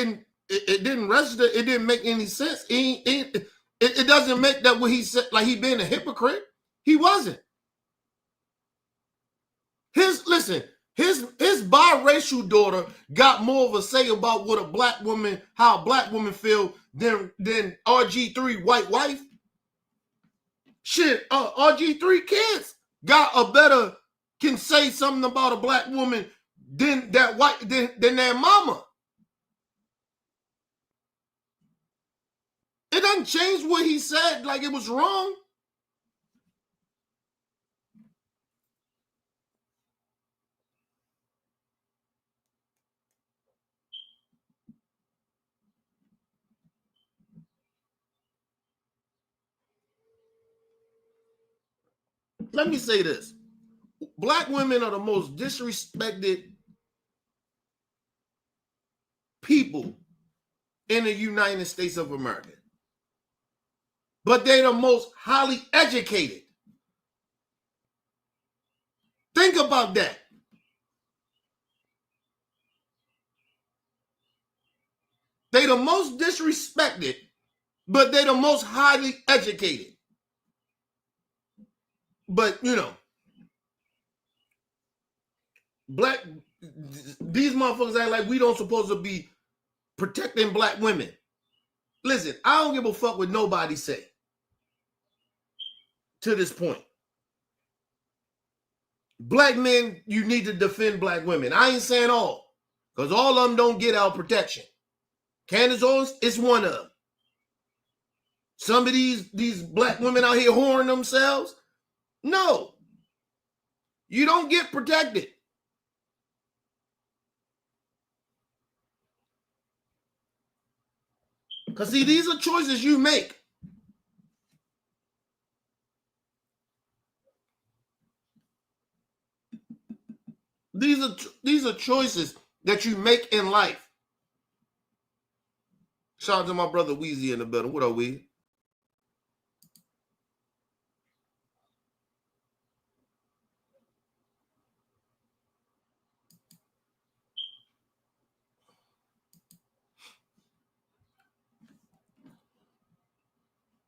Speaker 1: It didn't register. It didn't make any sense. It doesn't make that what he said, like he being a hypocrite. He wasn't. His biracial daughter got more of a say about what how a black woman feel than RG3 white wife. Shit, RG3 kids can say something about a black woman than their mama. It doesn't change what he said like it was wrong. Let me say this. Black women are the most disrespected people in the United States of America. But they're the most highly educated. Think about that. They're the most disrespected, but they're the most highly educated. But, these motherfuckers act like we don't supposed to be protecting black women. Listen, I don't give a fuck what nobody say to this point. Black men, you need to defend black women. I ain't saying all, because all of them don't get our protection. Candace Owens is one of them. Some of these black women out here whoring themselves. No. You don't get protected. Because, see, these are choices you make. These are choices that you make in life. Shout out to my brother Weezy in the building. What up, Weezy?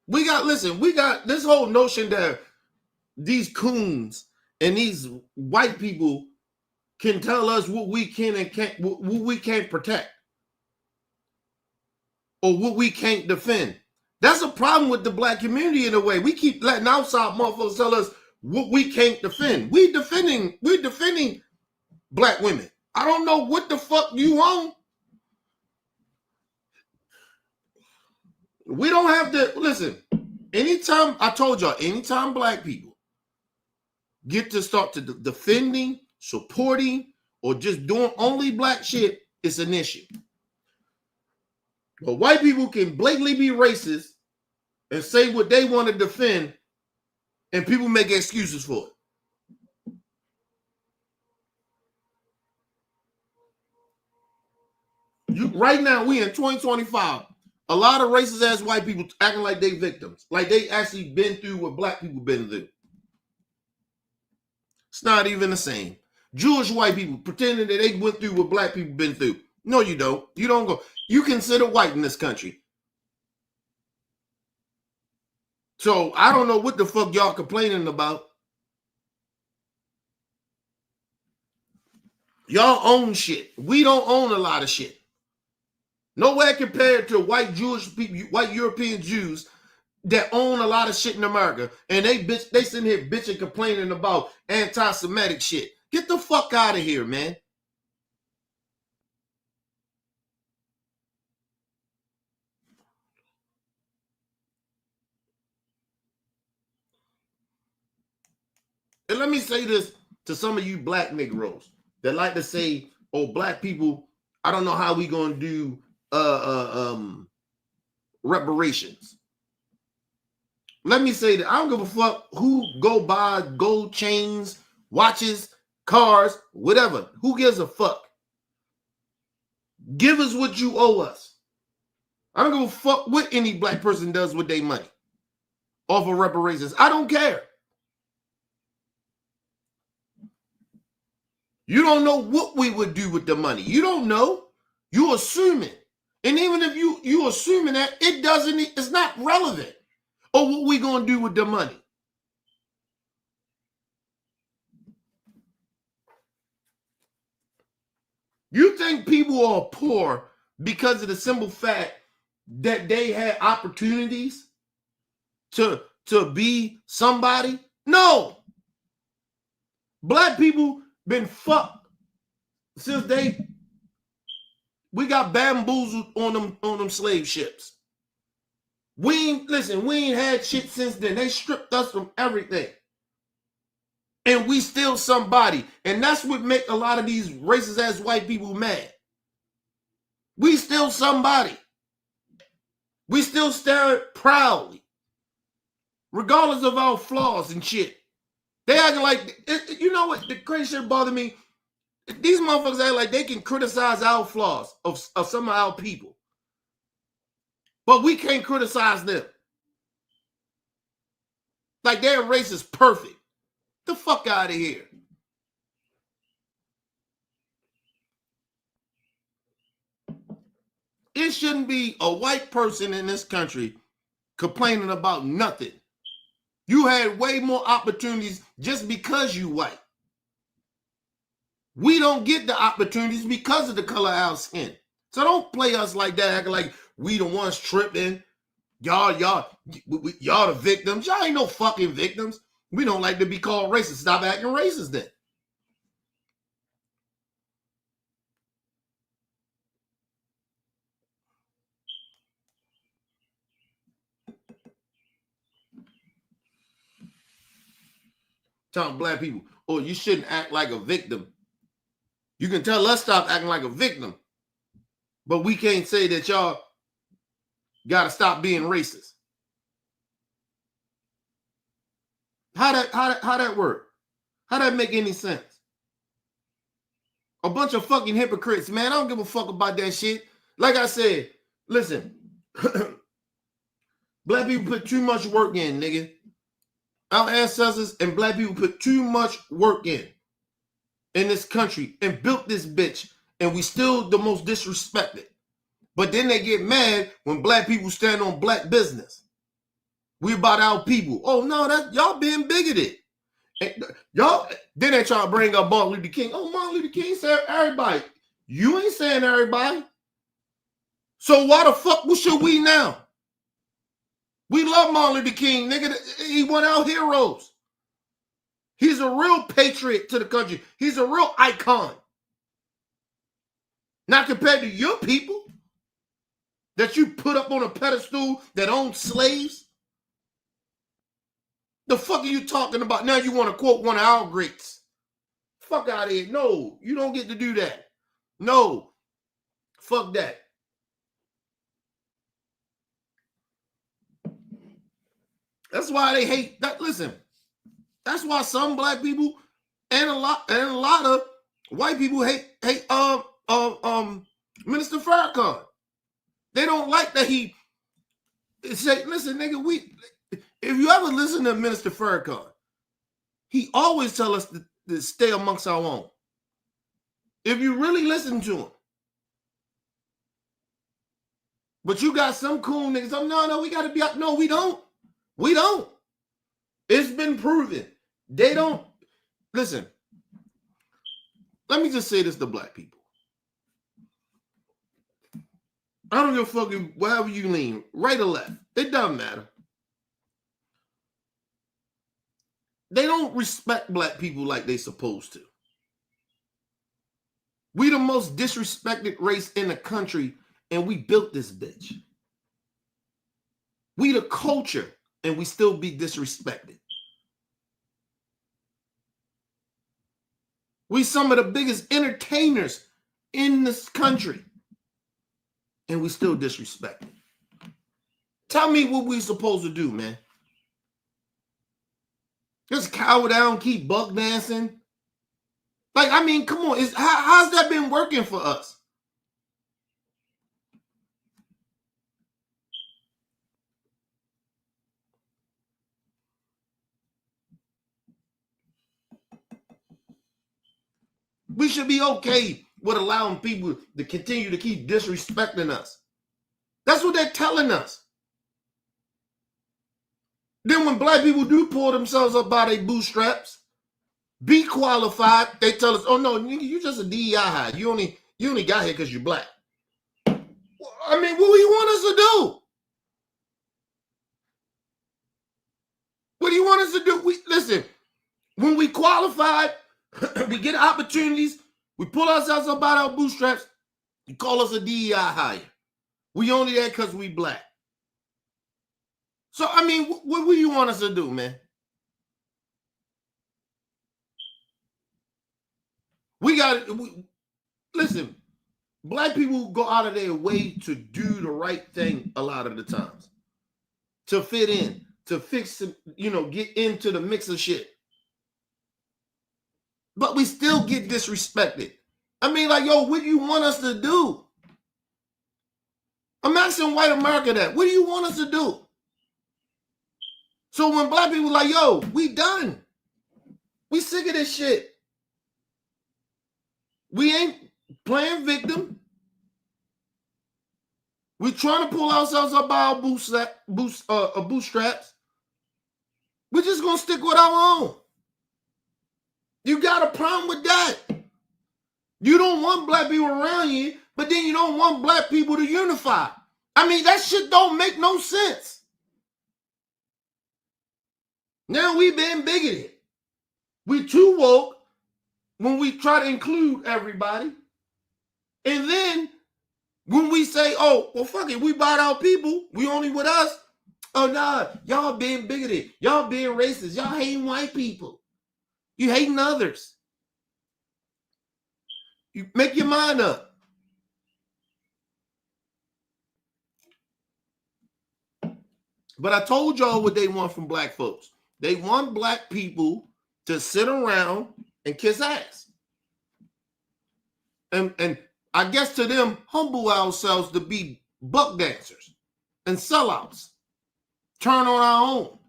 Speaker 1: We got this whole notion that these coons and these white people can tell us what we can and can't, what we can't protect or what we can't defend. That's a problem with the black community in a way. We keep letting outside motherfuckers tell us what we can't defend. We're defending black women. I don't know what the fuck you on. We don't have to listen. Anytime black people get to start to defending, supporting, or just doing only black shit, it's an issue. But white people can blatantly be racist and say what they want to defend, and people make excuses for it. Right now, we in 2025. A lot of racist ass white people acting like they victims, like they actually been through what black people been through. It's not even the same. Jewish white people pretending that they went through what black people been through. No, you don't. You don't go. You consider white in this country. So I don't know what the fuck y'all complaining about. Y'all own shit. We don't own a lot of shit. Nowhere compared to white Jewish people, white European Jews that own a lot of shit in America. And they sitting here bitching, complaining about anti-Semitic shit. Get the fuck out of here, man. And let me say this to some of you black Negroes that like to say, oh, black people, I don't know how we gonna do reparations. Let me say that I don't give a fuck who go buy gold chains, watches, cars, whatever. Who gives a fuck? Give us what you owe us. I don't give a fuck what any black person does with their money off of reparations. I don't care. You don't know what we would do with the money. You don't know. You assuming. And even if you assuming that, it's not relevant. Or what we gonna do with the money. You think people are poor because of the simple fact that they had opportunities to be somebody? No. Black people been fucked since we got bamboozled on them slave ships. We ain't had shit since then. They stripped us from everything. And we still somebody. And that's what make a lot of these racist ass white people mad. We still somebody. We still stare proudly. Regardless of our flaws and shit. They acting like, you know what, the crazy shit bothered me? These motherfuckers act like they can criticize our flaws of some of our people. But we can't criticize them. Like their race is perfect. The fuck out of here. It shouldn't be a white person in this country complaining about nothing. You had way more opportunities just because you white. We don't get the opportunities because of the color of our skin. So don't play us like that, acting like we the ones tripping. Y'all the victims. Y'all ain't no fucking victims. We don't like to be called racist. Stop acting racist then. Telling black people, oh, you shouldn't act like a victim. You can tell us stop acting like a victim. But we can't say that y'all gotta stop being racist. How that work? How that make any sense? A bunch of fucking hypocrites, man. I don't give a fuck about that shit. Like I said, listen. Black people put too much work in, nigga. Our ancestors and black people put too much work in this country and built this bitch, and we still the most disrespected. But then they get mad when black people stand on black business. We about our people. Oh no, that y'all being bigoted. Y'all then they try to bring up Martin Luther King. Oh, Martin Luther King said everybody. You ain't saying everybody. So why the fuck should we now? We love Martin Luther King, nigga. He one of our heroes. He's a real patriot to the country. He's a real icon. Not compared to your people that you put up on a pedestal that own slaves. The fuck are you talking about? Now you want to quote one of our greats. Fuck out of here. No, you don't get to do that. No. Fuck that. That's why they hate that. Listen, that's why some black people and a lot of white people hate Minister Farrakhan. They don't like that he say, listen, nigga, if you ever listen to Minister Farrakhan, he always tell us to stay amongst our own. If you really listen to him. But you got some cool niggas. Oh, no, we got to be out. No, we don't. We don't. It's been proven. They don't. Listen, let me just say this to black people. I don't give a fuck if wherever you lean, right or left. It doesn't matter. They don't respect black people like they supposed to. We the most disrespected race in the country, and we built this bitch. We the culture, and we still be disrespected. We some of the biggest entertainers in this country, and we still disrespected. Tell me what we supposed to do, man. Just cower down, keep buck dancing. Like, I mean, come on. How's that been working for us? We should be okay with allowing people to continue to keep disrespecting us. That's what they're telling us. Then when black people do pull themselves up by their bootstraps, be qualified, they tell us, oh no, you just a DEI high. You only got here because you're black. I mean, what do you want us to do? What do you want us to do? Listen, when we qualified, we get opportunities, we pull ourselves up by our bootstraps, you call us a DEI hire. We only there because we black. So, I mean, what do you want us to do, man? Listen, black people go out of their way to do the right thing a lot of the times. To fit in, to fix, get into the mix of shit. But we still get disrespected. I mean, like, yo, what do you want us to do? I'm asking white America that. What do you want us to do? So when black people like, yo, we done. We sick of this shit. We ain't playing victim. We trying to pull ourselves up by our bootstraps. We're just going to stick with our own. You got a problem with that. You don't want black people around you, but then you don't want black people to unify. I mean, that shit don't make no sense. Now we been bigoted. We too woke when we try to include everybody. And then when we say, oh, well, fuck it, we bought our people, we only with us. Oh, nah, y'all being bigoted. Y'all being racist. Y'all hating white people. You hating others. You make your mind up. But I told y'all what they want from black folks. They want black people to sit around and kiss ass. And I guess to them, humble ourselves to be buck dancers and sellouts. Turn on our own.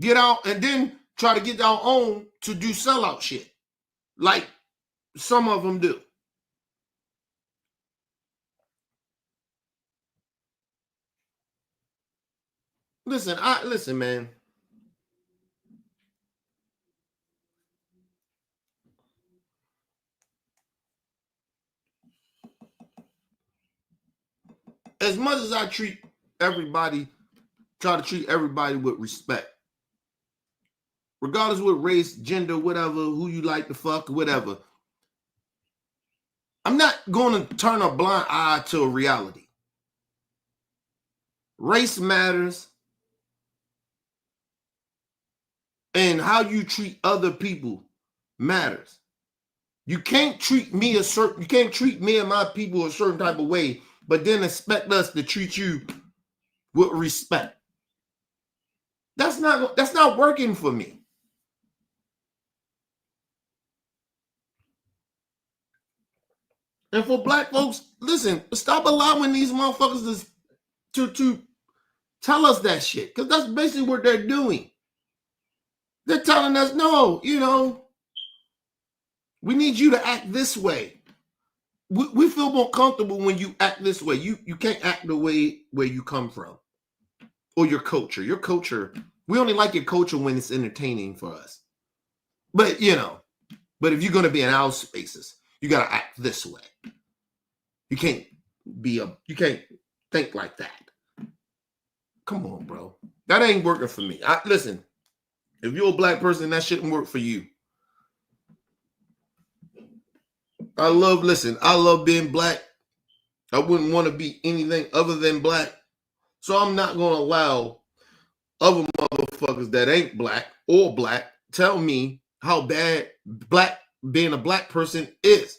Speaker 1: Get out and then try to get our own to do sellout shit. Like some of them do. Listen, man. As much as I try to treat everybody with respect, regardless of what race, gender, whatever, who you like to fuck, whatever, I'm not going to turn a blind eye to a reality. Race matters. And how you treat other people matters. You can't treat me and my people a certain type of way, but then expect us to treat you with respect. That's not working for me. And for black folks, listen, stop allowing these motherfuckers to tell us that shit, because that's basically what they're doing. They're telling us, no, we need you to act this way. We feel more comfortable when you act this way. You can't act the way where you come from. or your culture. Your culture, we only like your culture when it's entertaining for us. But but if you're gonna be in our spaces, you gotta act this way. You can't you can't think like that. Come on, bro. That ain't working for me. Listen, if you're a black person, that shouldn't work for you. I love being black. I wouldn't want to be anything other than black. So I'm not going to allow other motherfuckers that ain't black or black tell me how bad being a black person is.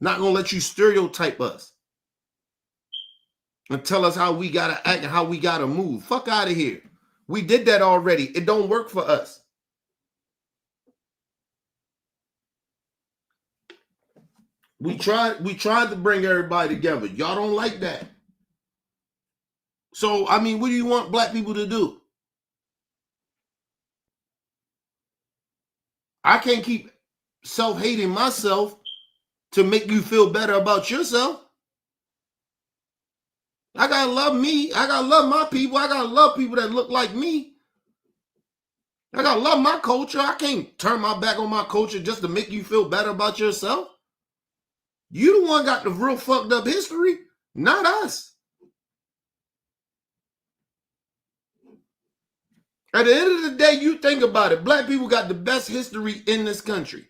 Speaker 1: Not going to let you stereotype us and tell us how we got to act and how we got to move. Fuck out of here. We did that already. It don't work for us. We tried to bring everybody together. Y'all don't like that. So, I mean, what do you want black people to do? I can't keep self-hating myself to make you feel better about yourself. I gotta love me. I gotta love my people. I gotta love people that look like me. I gotta love my culture. I can't turn my back on my culture just to make you feel better about yourself. You the one got the real fucked up history, not us. At the end of the day, you think about it. Black people got the best history in this country.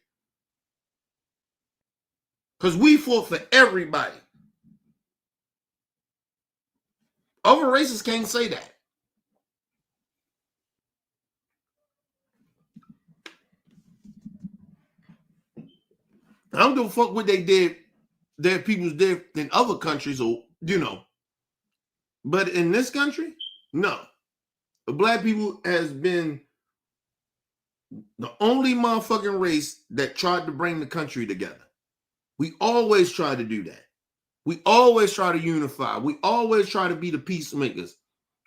Speaker 1: Because we fought for everybody. Other races can't say that. I don't give a fuck what they did, their peoples did in other countries, or But in this country, no. The black people has been the only motherfucking race that tried to bring the country together. We always try to do that. We always try to unify. We always try to be the peacemakers.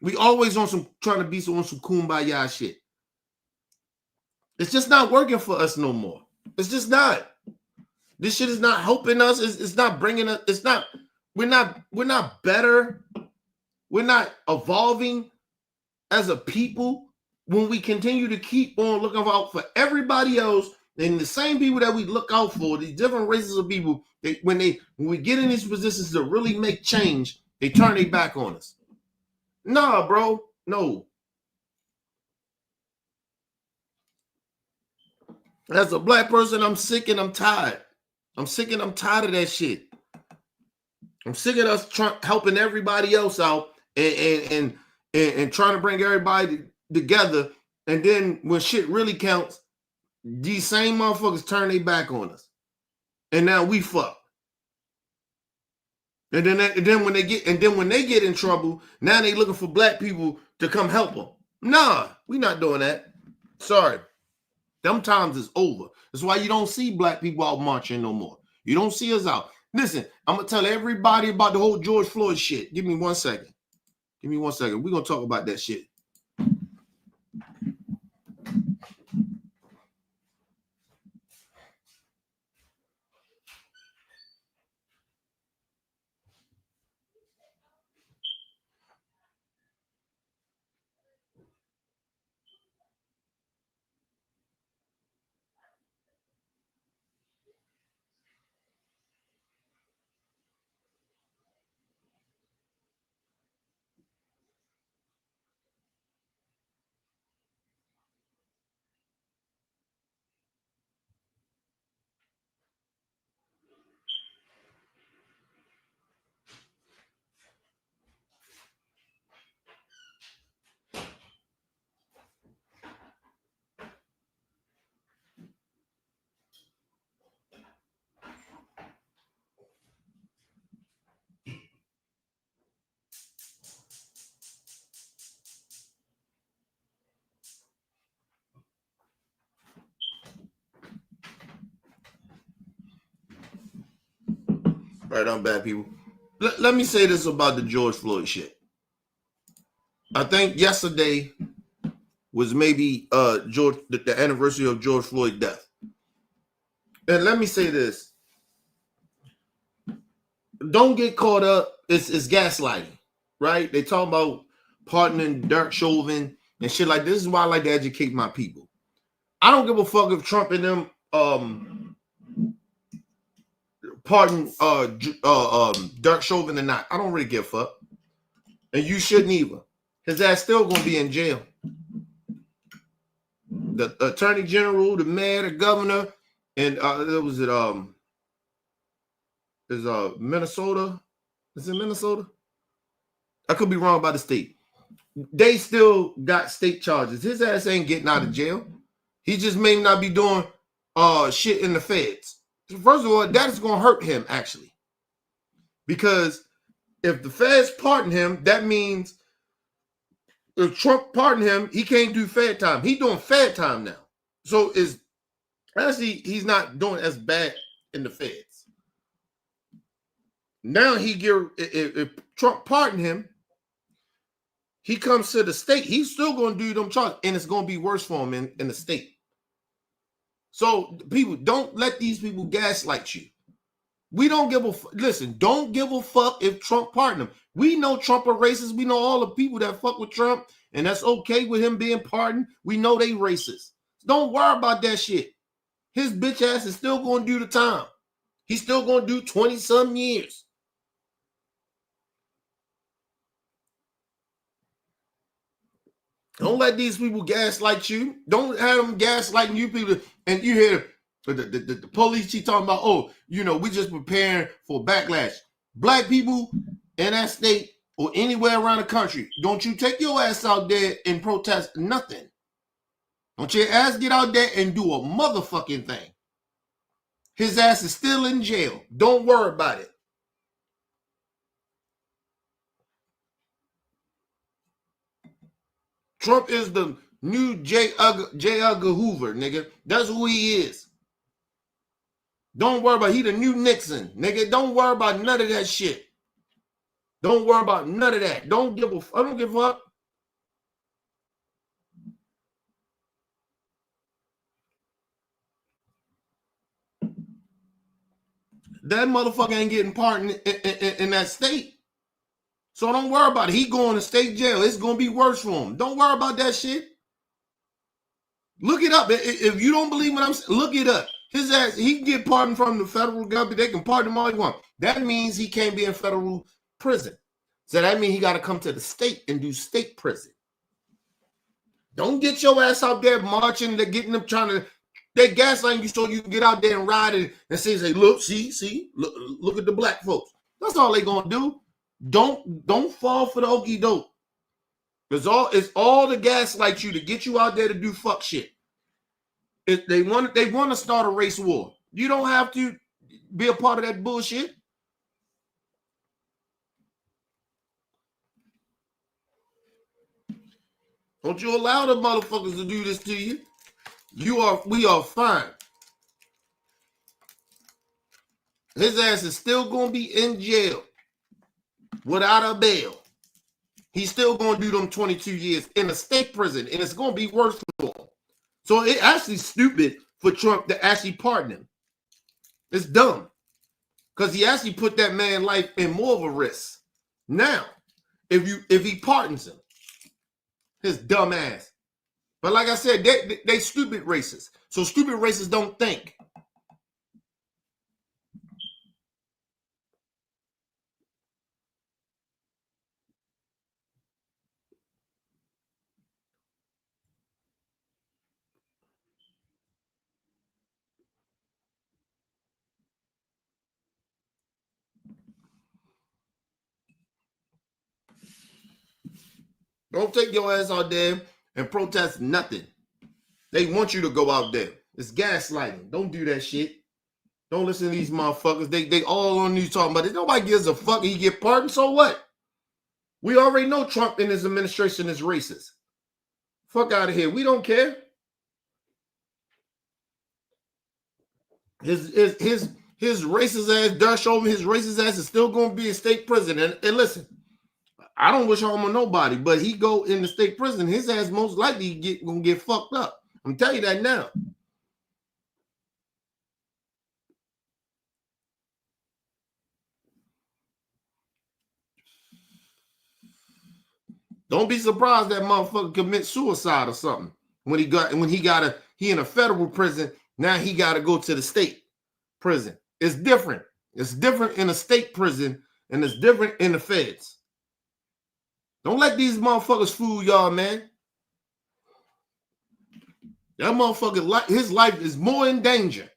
Speaker 1: We always trying to be on some kumbaya shit. It's just not working for us no more. It's just not. This shit is not helping us. It's not bringing us. It's not. We're not better. We're not evolving as a people when we continue to keep on looking out for everybody else and the same people that we look out for, these different races of people. When we get in these positions to really make change, they turn their back on us. Nah, bro. No. As a black person, I'm sick and I'm tired. I'm sick and I'm tired of that shit. I'm sick of us helping everybody else out and trying to bring everybody together. And then when shit really counts, these same motherfuckers turn their back on us. And now we fuck. And then when they get in trouble, now they looking for black people to come help them. Nah, we not doing that. Sorry. Them times is over. That's why you don't see black people out marching no more. You don't see us out. Listen, I'm going to tell everybody about the whole George Floyd shit. Give me 1 second. Give me 1 second. We're going to talk about that shit. Right, I'm bad, people. Let me say this about the George Floyd shit. I think yesterday was maybe the anniversary of George Floyd's death. And let me say this. Don't get caught up. It's gaslighting, right? They talk about pardoning Derek Chauvin and shit like this. Is why I like to educate my people. I don't give a fuck if Trump and them pardon Derek Chauvin or not. I don't really give a fuck. And you shouldn't either. His ass still gonna be in jail. The attorney general, the mayor, the governor, and was it is Minnesota? Is it Minnesota? I could be wrong about the state. They still got state charges. His ass ain't getting out of jail. He just may not be doing shit in the feds. First of all, that is gonna hurt him actually. Because if the feds pardon him, that means if Trump pardon him, he can't do fed time. He's doing fed time now. So is actually he's not doing as bad in the feds. Now if Trump pardon him, he comes to the state, he's still going to do them charges, and it's going to be worse for him in the state. So people, don't let these people gaslight you. We don't give a listen. Don't give a fuck if Trump pardon him. We know Trump are racist. We know all the people that fuck with Trump, and that's okay with him being pardoned. We know they racist. Don't worry about that shit. His bitch ass is still going to do the time. He's still going to do 20-some years. Don't let these people gaslight you. Don't have them gaslighting you people. And you hear the police keep talking about, oh, we just preparing for backlash. Black people in that state or anywhere around the country, don't you take your ass out there and protest nothing. Don't your ass get out there and do a motherfucking thing. His ass is still in jail. Don't worry about it. Trump is the new J. Edgar Hoover, nigga. That's who he is. Don't worry about he the new Nixon, nigga. Don't worry about none of that shit. Don't worry about none of that. I don't give a fuck. That motherfucker ain't getting pardoned in that state. So don't worry about it. He going to state jail. It's going to be worse for him. Don't worry about that shit. Look it up. If you don't believe what I'm saying, look it up. His ass, he can get pardoned from the federal government. They can pardon him all he want. That means he can't be in federal prison. So that means he got to come to the state and do state prison. Don't get your ass out there marching. They're getting them trying to, they gaslighting you so you can get out there and ride it and say, look, see, look at the black folks. That's all they gonna do. Don't fall for the okie doke. It's all the gaslight you to get you out there to do fuck shit. If they want to start a race war. You don't have to be a part of that bullshit. Don't you allow the motherfuckers to do this to you. We are fine. His ass is still gonna be in jail without a bail. He's still gonna do them 22 years in a state prison, and it's gonna be worse for him. So it's actually stupid for Trump to actually pardon him. It's dumb. Because he actually put that man's life in more of a risk. Now, if he pardons him, his dumb ass. But like I said, they stupid racists. So stupid racists don't think. Don't take your ass out there and protest nothing. They want you to go out there. It's gaslighting. Don't do that shit. Don't listen to these motherfuckers. They all on you talking about it. Nobody gives a fuck. He get pardoned, so what? We already know Trump and his administration is racist. Fuck out of here. We don't care. His racist ass, Derek Chauvin, his racist ass is still going to be a state prison. And listen, I don't wish harm on nobody, but he go in the state prison, his ass most likely gonna get fucked up. I'm telling you that now. Don't be surprised that motherfucker commit suicide or something. When he in a federal prison, now he gotta go to the state prison. It's different. It's different in a state prison, and it's different in the feds. Don't let these motherfuckers fool y'all, man. That motherfucker, his life is more in danger.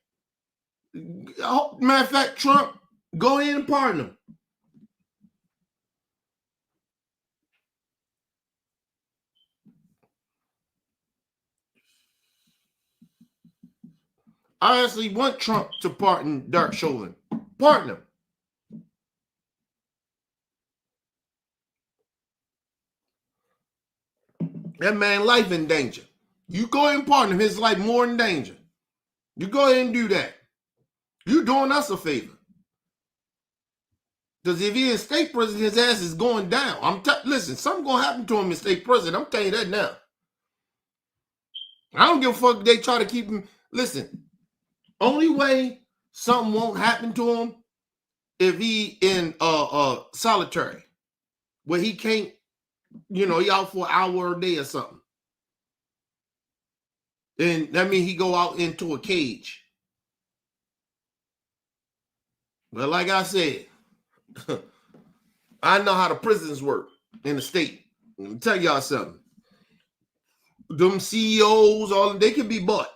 Speaker 1: Matter of fact, Trump, go ahead and pardon him. I actually want Trump to pardon Derek Chauvin. Pardon him. That man's life in danger. You go ahead and pardon him. His life more in danger. You go ahead and do that. You doing us a favor. Because if he in state prison, his ass is going down. Listen, something gonna happen to him in state prison. I'm telling you that now. I don't give a fuck if they try to keep him. Listen, only way something won't happen to him if he in solitary, where he can't, he out for an hour a day or something. And that means he go out into a cage. But like I said, I know how the prisons work in the state. Let me tell y'all something. Them CEOs, they can be bought.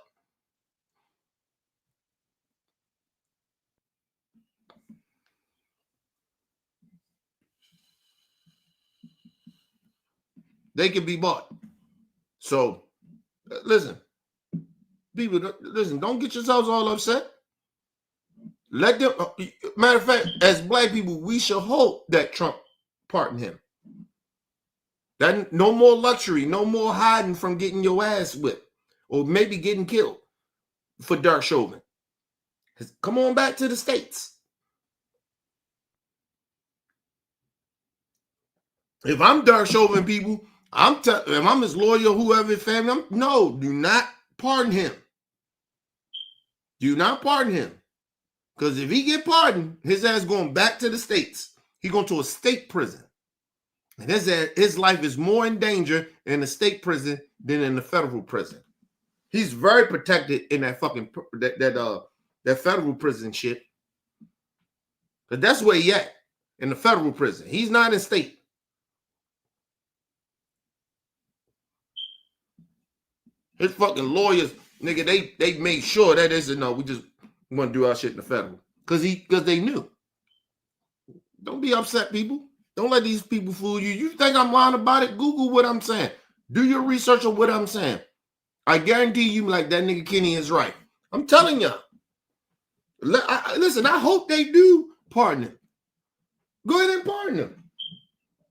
Speaker 1: They can be bought. So, listen. People, listen, don't get yourselves all upset. Let them, matter of fact, as black people, we should hope that Trump pardon him. That no more luxury, no more hiding from getting your ass whipped or maybe getting killed for Derek Chauvin. Come on back to the States. If I'm Derek Chauvin, people, if I'm his lawyer, whoever his family, no, do not pardon him. Do not pardon him. Because if he get pardoned, his ass going back to the States. He going to a state prison. And his life is more in danger in the state prison than in the federal prison. He's very protected in that fucking that federal prison shit. But that's where he at, in the federal prison. He's not in state. His fucking lawyers, nigga, they made sure that isn't no. We just want to do our shit in the federal because they knew. Don't be upset, people. Don't let these people fool you. You think I'm lying about it? Google what I'm saying. Do your research on what I'm saying. I guarantee you, like that nigga Kenny is right. I'm telling y'all. Listen, I hope they do pardon him. Go ahead and pardon him.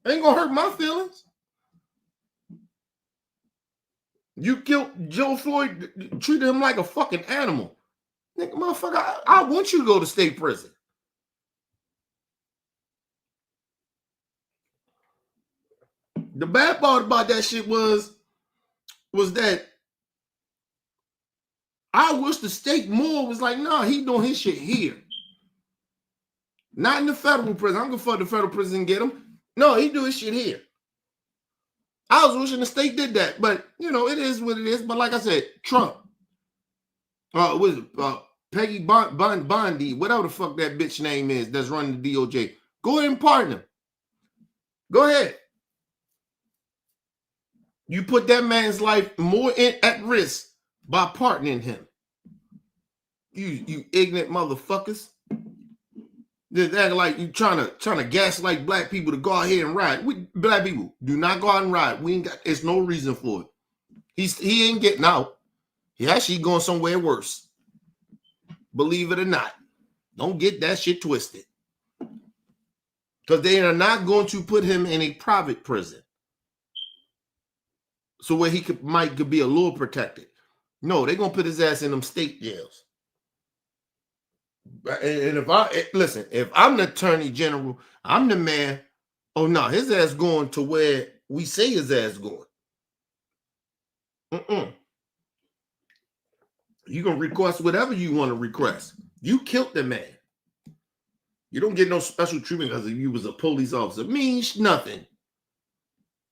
Speaker 1: Ain't gonna hurt my feelings. You killed Joe Floyd, treated him like a fucking animal. Nigga, motherfucker, I want you to go to state prison. The bad part about that shit was that I wish the state more was like, nah, he doing his shit here. Not in the federal prison. I'm gonna fuck the federal prison and get him. No, he do his shit here. I was wishing the state did that, but it is what it is. But like I said, Trump, Peggy Bondi, whatever the fuck that bitch name is that's running the DOJ. Go ahead and pardon him. Go ahead. You put that man's life more at risk by pardoning him. You ignorant motherfuckers. Just act like you trying to gaslight black people to go out here and ride. Black people, do not go out and ride. We ain't got. There's no reason for it. He ain't getting out. He actually going somewhere worse. Believe it or not. Don't get that shit twisted. Because they are not going to put him in a private prison. So where he could be a little protected. No, they're going to put his ass in them state jails. And if I'm the attorney general, I'm the man. Oh no, his ass going to where we say his ass going. You can request whatever you want to request. You killed the man. You don't get no special treatment because you was a police officer. Means nothing.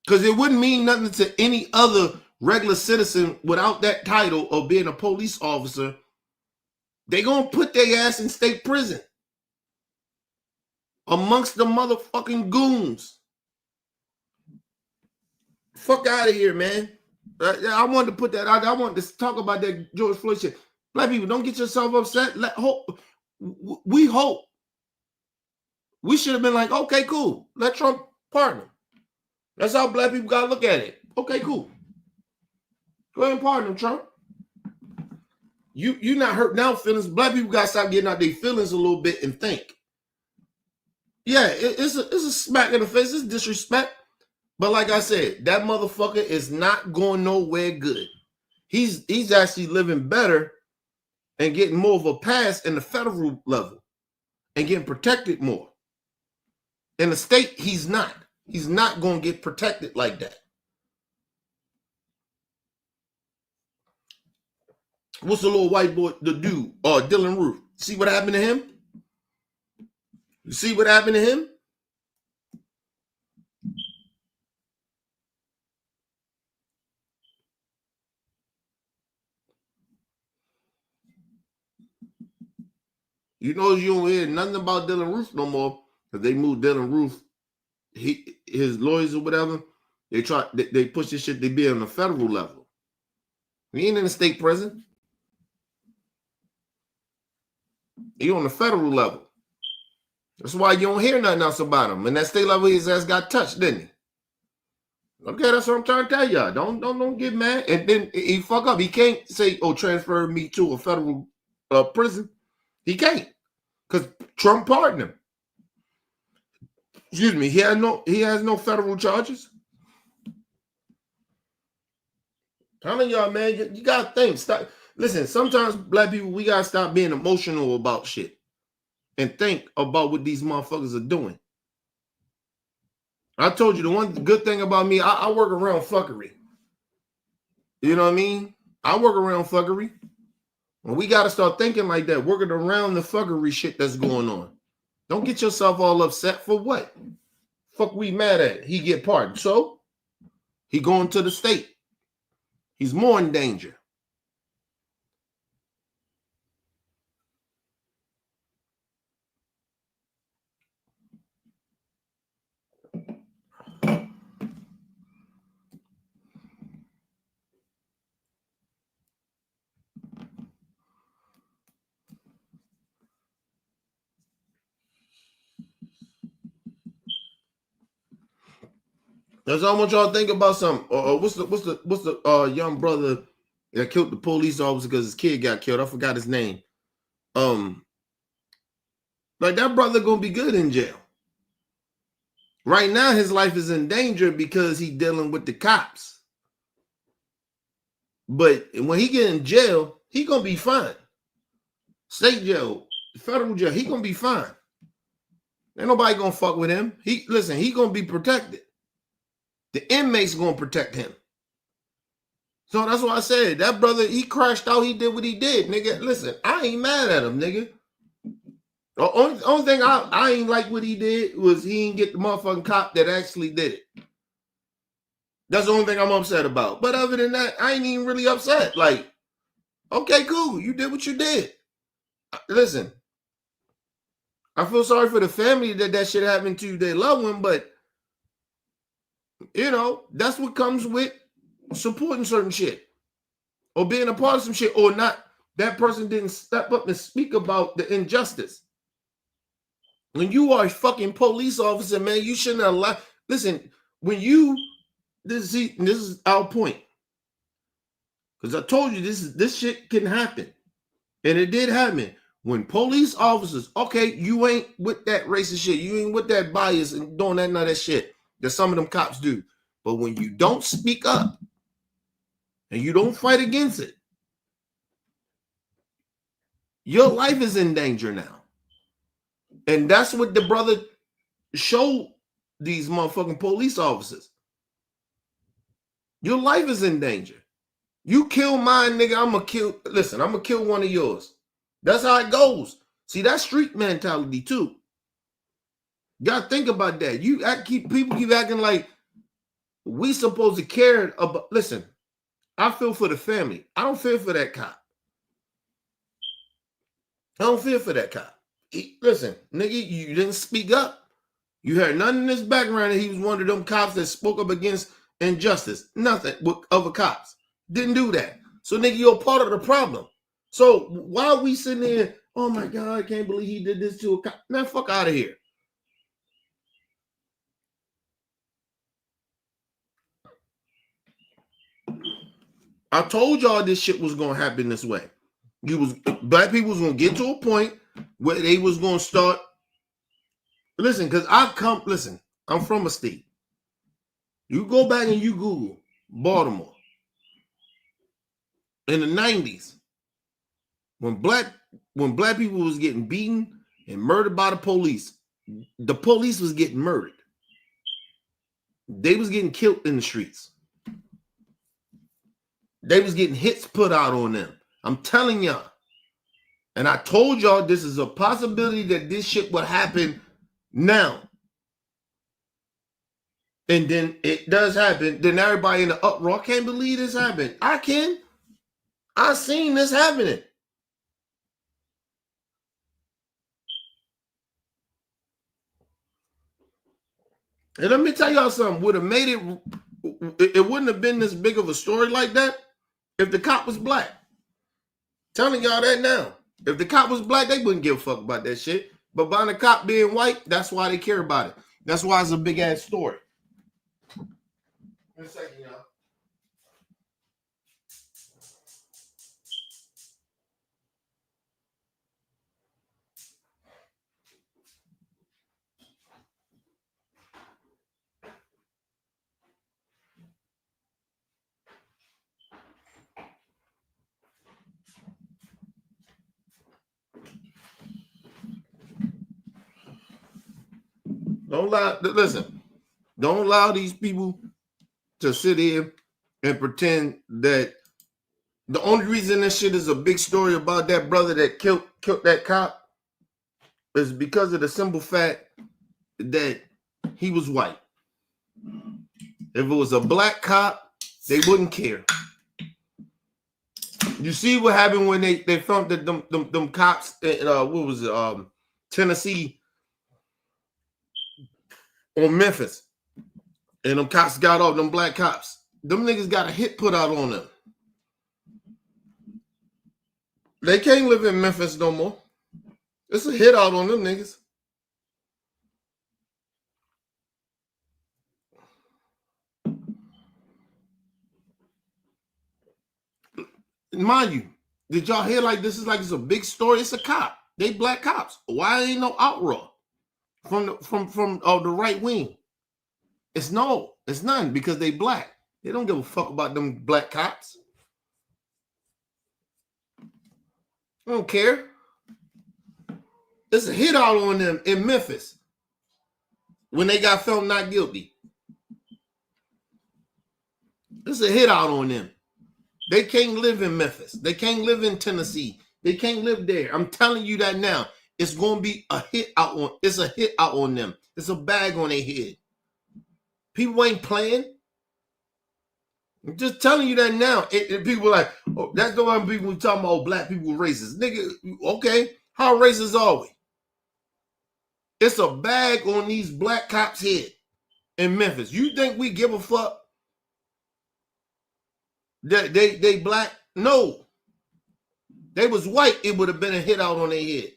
Speaker 1: Because it wouldn't mean nothing to any other regular citizen without that title of being a police officer. They gonna put their ass in state prison amongst the motherfucking goons. Fuck out of here, man. I wanted to put that out. I wanted to talk about that George Floyd shit. Black people, don't get yourself upset. We hope. We should have been like, okay, cool. Let Trump pardon him. That's how black people gotta look at it. Okay, cool. Go ahead and pardon him, Trump. You not hurting our feelings. Black people gotta stop getting out their feelings a little bit and think. Yeah, it's a smack in the face. It's disrespect. But like I said, that motherfucker is not going nowhere good. He's actually living better and getting more of a pass in the federal level and getting protected more. In the state, he's not. He's not going to get protected like that. What's the little white boy, the dude, Dylan Roof? See what happened to him? You see what happened to him? You know, you don't hear nothing about Dylan Roof no more because they moved Dylan Roof. His lawyers or whatever, they push this shit. They be on the federal level. He ain't in the state prison. He on the federal level. That's why you don't hear nothing else about him. And that state level, his ass got touched, didn't he? Okay, that's what I'm trying to tell y'all. Don't get mad. And then he fuck up. He can't say, "Oh, transfer me to a federal prison." He can't, because Trump pardoned him. Excuse me. He has no federal charges. Telling y'all, man, you gotta think. Stop. Listen, sometimes black people, we gotta stop being emotional about shit and think about what these motherfuckers are doing. I told you the one good thing about me, I work around fuckery. You know what I mean? I work around fuckery. And we got to start thinking like that, working around the fuckery shit that's going on. Don't get yourself all upset for what? Fuck we mad at? He get pardoned. So he going to the state. He's more in danger. That's all I want y'all to think about something. What's the young brother that killed the police officer because his kid got killed? I forgot his name. Like that brother gonna be good in jail. Right now, his life is in danger because he's dealing with the cops. But when he get in jail, he gonna be fine. State jail, federal jail, he gonna be fine. Ain't nobody gonna fuck with him. He gonna be protected. The inmates gonna protect him. So that's why I said that brother, he crashed out. He did what he did, nigga. Listen, I ain't mad at him, nigga. The only thing I ain't like what he did was he didn't get the motherfucking cop that actually did it. That's the only thing I'm upset about. But other than that, I ain't even really upset. Like, okay, cool. You did what you did. Listen, I feel sorry for the family that shit happened to their loved one, but you know, that's what comes with supporting certain shit or being a part of some shit or not. That person didn't step up and speak about the injustice. When you are a fucking police officer, man, you shouldn't allow. Listen, when you this is our point. Because I told you this shit can happen. And it did happen. When police officers, okay, you ain't with that racist shit, you ain't with that bias and doing none of that shit that some of them cops do. But when you don't speak up and you don't fight against it, your life is in danger now. And that's what the brother showed these motherfucking police officers. Your life is in danger. You kill mine, nigga, I'm gonna kill one of yours. That's how it goes. See, that's street mentality too. You gotta think about that. People keep acting like, we supposed to care about. Listen, I feel for the family. I don't feel for that cop. I don't feel for that cop. Listen, nigga, you didn't speak up. You heard nothing in this background that he was one of them cops that spoke up against injustice. Nothing with other cops. Didn't do that. So, nigga, you're part of the problem. So, why are we sitting there, oh my God, I can't believe he did this to a cop. Man, fuck out of here. I told y'all this shit was going to happen this way. Black people was going to get to a point where they was going to start. Listen, because I'm from a state. You go back and you Google Baltimore. In the 90s, when black people was getting beaten and murdered by the police was getting murdered. They was getting killed in the streets. They was getting hits put out on them. I'm telling y'all. And I told y'all this is a possibility that this shit would happen now. And then it does happen. Then everybody in the uproar, I can't believe this happened. I can. I seen this happening. And let me tell y'all something. Would have made it wouldn't have been this big of a story like that if the cop was black. Telling y'all that now. If the cop was black, they wouldn't give a fuck about that shit. But by the cop being white, that's why they care about it. That's why it's a big ass story. In a second, y'all. Don't allow these people to sit here and pretend that the only reason this shit is a big story about that brother that killed that cop is because of the simple fact that he was white. If it was a black cop, they wouldn't care. You see what happened when they found that them cops what was it, Tennessee on Memphis, and them cops got off, them black cops. Them niggas got a hit put out on them. They can't live in Memphis no more. It's a hit out on them niggas. Mind you, did y'all hear like this is like it's a big story? It's a cop. They black cops. Why ain't no outroar from the right wing? It's none because they black. They don't give a fuck about them black cops. I don't care. It's a hit out on them in Memphis when they got found not guilty. It's a hit out on them. They can't live in Memphis. They can't live in Tennessee. They can't live there. I'm telling you that now. It's going to be a hit out on. It's a hit out on them. It's a bag on their head. People ain't playing. I'm just telling you that now. People like, oh, that's the one people talking about. Oh, black people racist, nigga. Okay, how racist are we? It's a bag on these black cops' head in Memphis. You think we give a fuck that they black? No. They was white, it would have been a hit out on their head.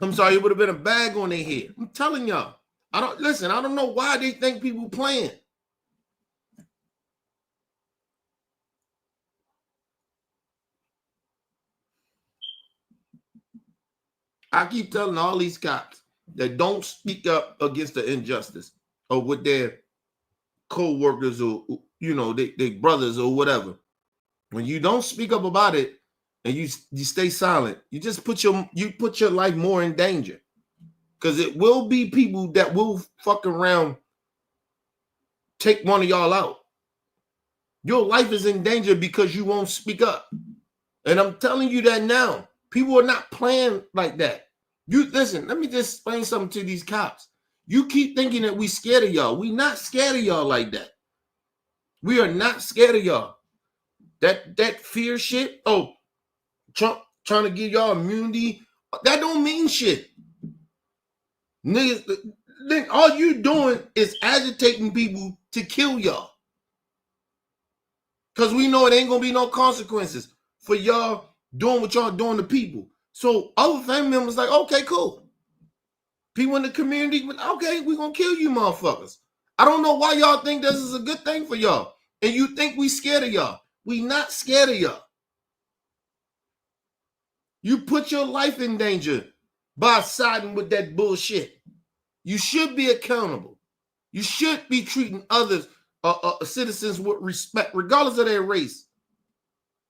Speaker 1: I'm sorry, it would have been a bag on their head. I'm telling y'all. I don't know why they think people playing. I keep telling all these cops that don't speak up against the injustice or with their co-workers or they brothers or whatever. When you don't speak up about it and you stay silent, you just put your life more in danger. Because it will be people that will fuck around, take one of y'all out. Your life is in danger because you won't speak up. And I'm telling you that now. People are not playing like that. You listen, let me just explain something to these cops. You keep thinking that we scared of y'all. We not scared of y'all like that. We are not scared of y'all. That fear shit. Oh, Trump trying to give y'all immunity. That don't mean shit. Niggas, then all you doing is agitating people to kill y'all. Because we know it ain't gonna be no consequences for y'all doing what y'all doing to people. So other family members like, okay, cool. People in the community, okay, we gonna kill you motherfuckers. I don't know why y'all think this is a good thing for y'all. And you think we scared of y'all. We not scared of y'all. You put your life in danger by siding with that bullshit. You should be accountable. You should be treating others, citizens with respect, regardless of their race.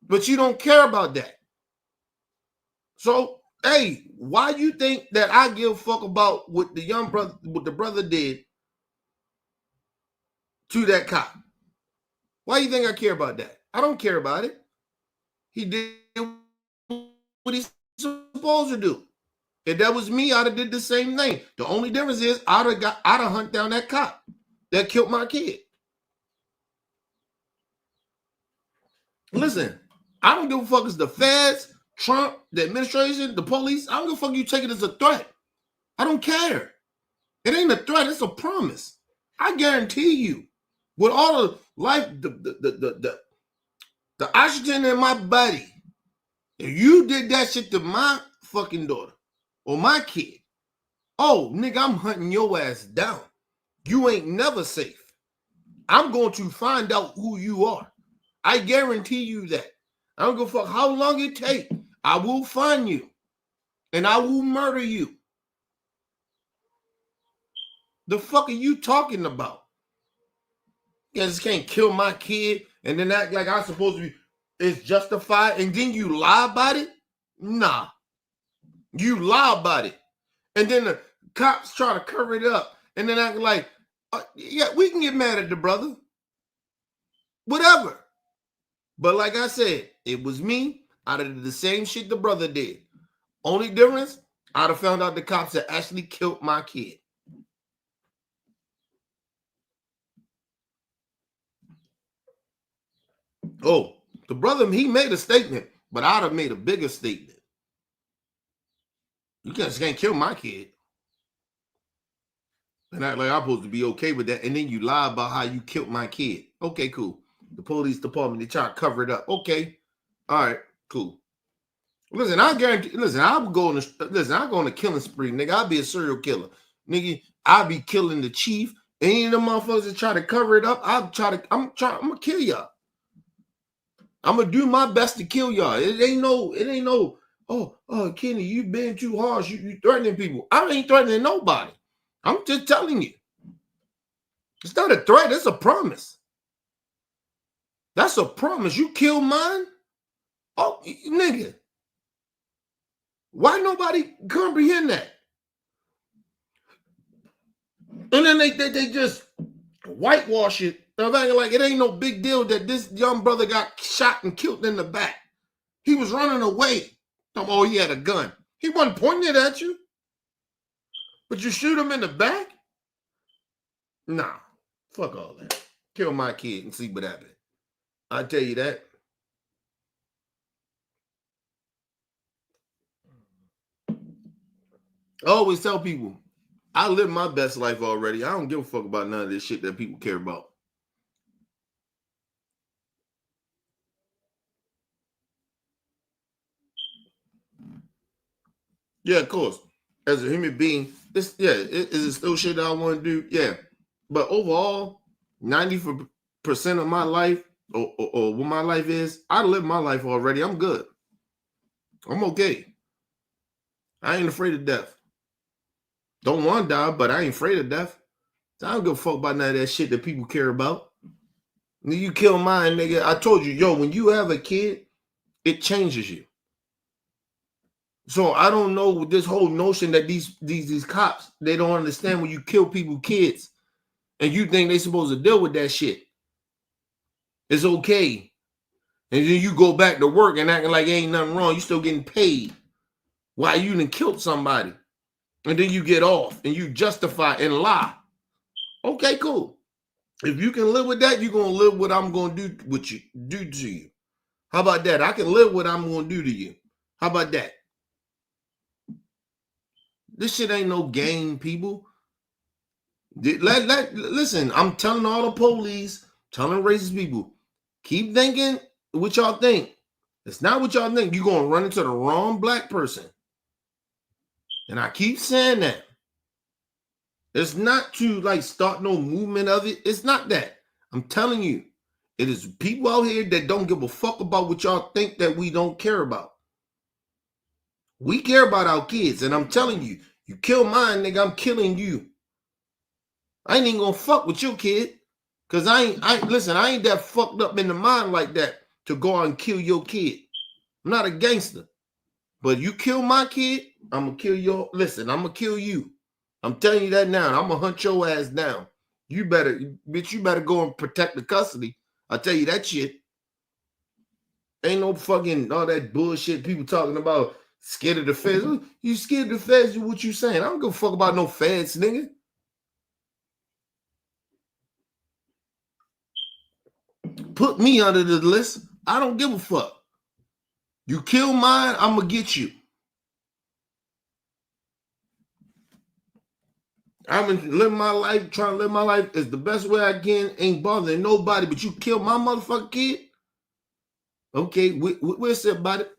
Speaker 1: But you don't care about that. So, hey, why you think that I give a fuck about what the young brother, what the brother did to that cop? Why you think I care about that? I don't care about it. He did what he's supposed to do. If that was me, I'd have did the same thing. The only difference is I'd have hunt down that cop that killed my kid. Listen, I don't give a fuck if it's the feds, Trump, the administration, the police. I don't give a fuck you take it as a threat. I don't care. It ain't a threat, it's a promise. I guarantee you, with all the life, the oxygen in my body, if you did that shit to my fucking daughter or my kid, oh, nigga, I'm hunting your ass down. You ain't never safe. I'm going to find out who you are. I guarantee you that. I don't give a fuck how long it take. I will find you. And I will murder you. The fuck are you talking about? You just can't kill my kid and then act like I'm supposed to be, it's justified, and then you lie about it? Nah. You lie about it. And then the cops try to cover it up and then act like, yeah, we can get mad at the brother. Whatever. But like I said, it was me. I'd have did the same shit the brother did. Only difference, I'd have found out the cops had actually killed my kid. Oh, the brother, he made a statement, but I'd have made a bigger statement. You just can't kill my kid. And act like I'm supposed to be okay with that. And then you lie about how you killed my kid. Okay, cool. The police department, they try to cover it up. Okay. All right, cool. Listen, I guarantee, listen, I'll go on a killing spree, nigga. I'll be a serial killer. Nigga, I'll be killing the chief. Any of them motherfuckers that try to cover it up, I'm gonna kill y'all. I'm gonna do my best to kill y'all. It ain't no, oh, Kenny, you been too harsh. You threatening people. I ain't threatening nobody. I'm just telling you. It's not a threat, it's a promise. That's a promise. You kill mine? Oh, nigga. Why nobody comprehend that? And then they just whitewash it. Like it ain't no big deal that this young brother got shot and killed in the back. He was running away. Oh, he had a gun. He wasn't pointing it at you. But you shoot him in the back? Nah. Fuck all that. Kill my kid and see what happens. I tell you that. I always tell people, I live my best life already. I don't give a fuck about none of this shit that people care about. Yeah, of course. As a human being, is it still shit that I want to do? Yeah. But overall, 90% of my life, or what my life is, I live my life already. I'm good. I'm okay. I ain't afraid of death. Don't want to die, but I ain't afraid of death. I don't give a fuck about none of that shit that people care about. You kill mine, nigga. I told you, yo, when you have a kid, it changes you. So I don't know this whole notion that these cops, they don't understand when you kill people, kids, and you think they supposed to deal with that shit. It's okay. And then you go back to work and acting like ain't nothing wrong. You still getting paid. Why you done killed somebody? and then you get off and you justify and lie. Okay, cool. If you can live with that, you're gonna live what I'm gonna do to you. How about that? I can live what I'm gonna do to you. How about that? This shit ain't no game, people. Listen, I'm telling all the police, telling racist people, keep thinking what y'all think. It's not what y'all think. You're gonna run into the wrong black person. And I keep saying that. It's not to like start no movement of it. It's not that. I'm telling you, it is people out here that don't give a fuck about what y'all think that we don't care about. We care about our kids, and I'm telling you, you kill mine, nigga, I'm killing you. I ain't even gonna fuck with your kid. Cause I ain't that fucked up in the mind like that to go out and kill your kid. I'm not a gangster. But you kill my kid, I'm gonna kill I'm gonna kill you. I'm telling you that now, and I'm gonna hunt your ass down. You better go and protect the custody. I'll tell you that shit. Ain't no fucking all that bullshit people talking about scared of the feds. You scared of the feds? What you saying? I don't give a fuck about no feds, nigga. Put me under the list. I don't give a fuck. You kill mine, I'm gonna get you. I've been living my life, trying to live my life as the best way I can. Ain't bothering nobody, but you kill my motherfucking kid? Okay, we'll say about it.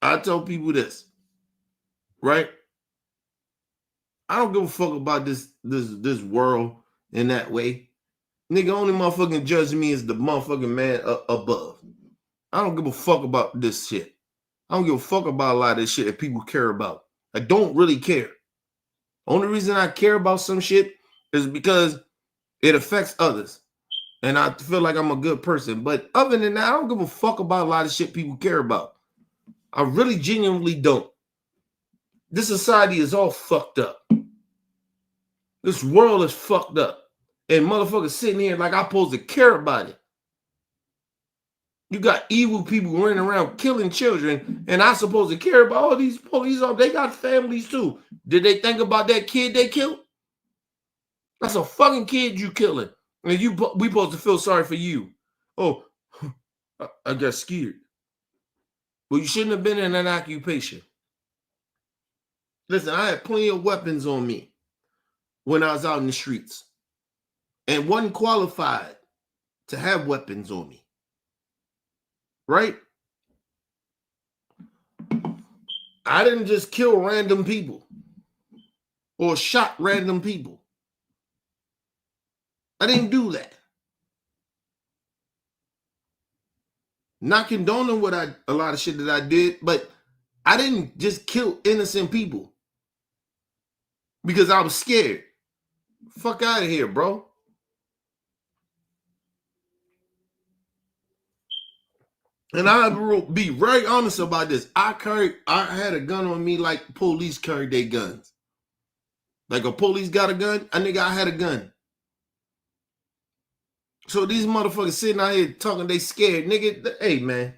Speaker 1: I tell people this, right? I don't give a fuck about this world in that way. Nigga, only motherfucking judge me is the motherfucking man above. I don't give a fuck about this shit. I don't give a fuck about a lot of this shit that people care about. I don't really care. Only reason I care about some shit is because it affects others. And I feel like I'm a good person. But other than that, I don't give a fuck about a lot of shit people care about. I really genuinely don't. This society is all fucked up. This world is fucked up. And motherfuckers sitting here like I'm supposed to care about it. You got evil people running around killing children, and I'm supposed to care about all these police. They got families too. Did they think about that kid they killed? That's a fucking kid you killing. And we supposed to feel sorry for you. Oh, I got scared. Well, you shouldn't have been in that occupation. Listen, I had plenty of weapons on me when I was out in the streets and wasn't qualified to have weapons on me. Right? I didn't just kill random people or shot random people. I didn't do that. Not condoning a lot of shit that I did, but I didn't just kill innocent people because I was scared. Fuck out of here, bro. And I'll be very honest about this. I had a gun on me like police carry their guns. Like a police got a gun, I had a gun. So these motherfuckers sitting out here talking they scared. Nigga, hey man,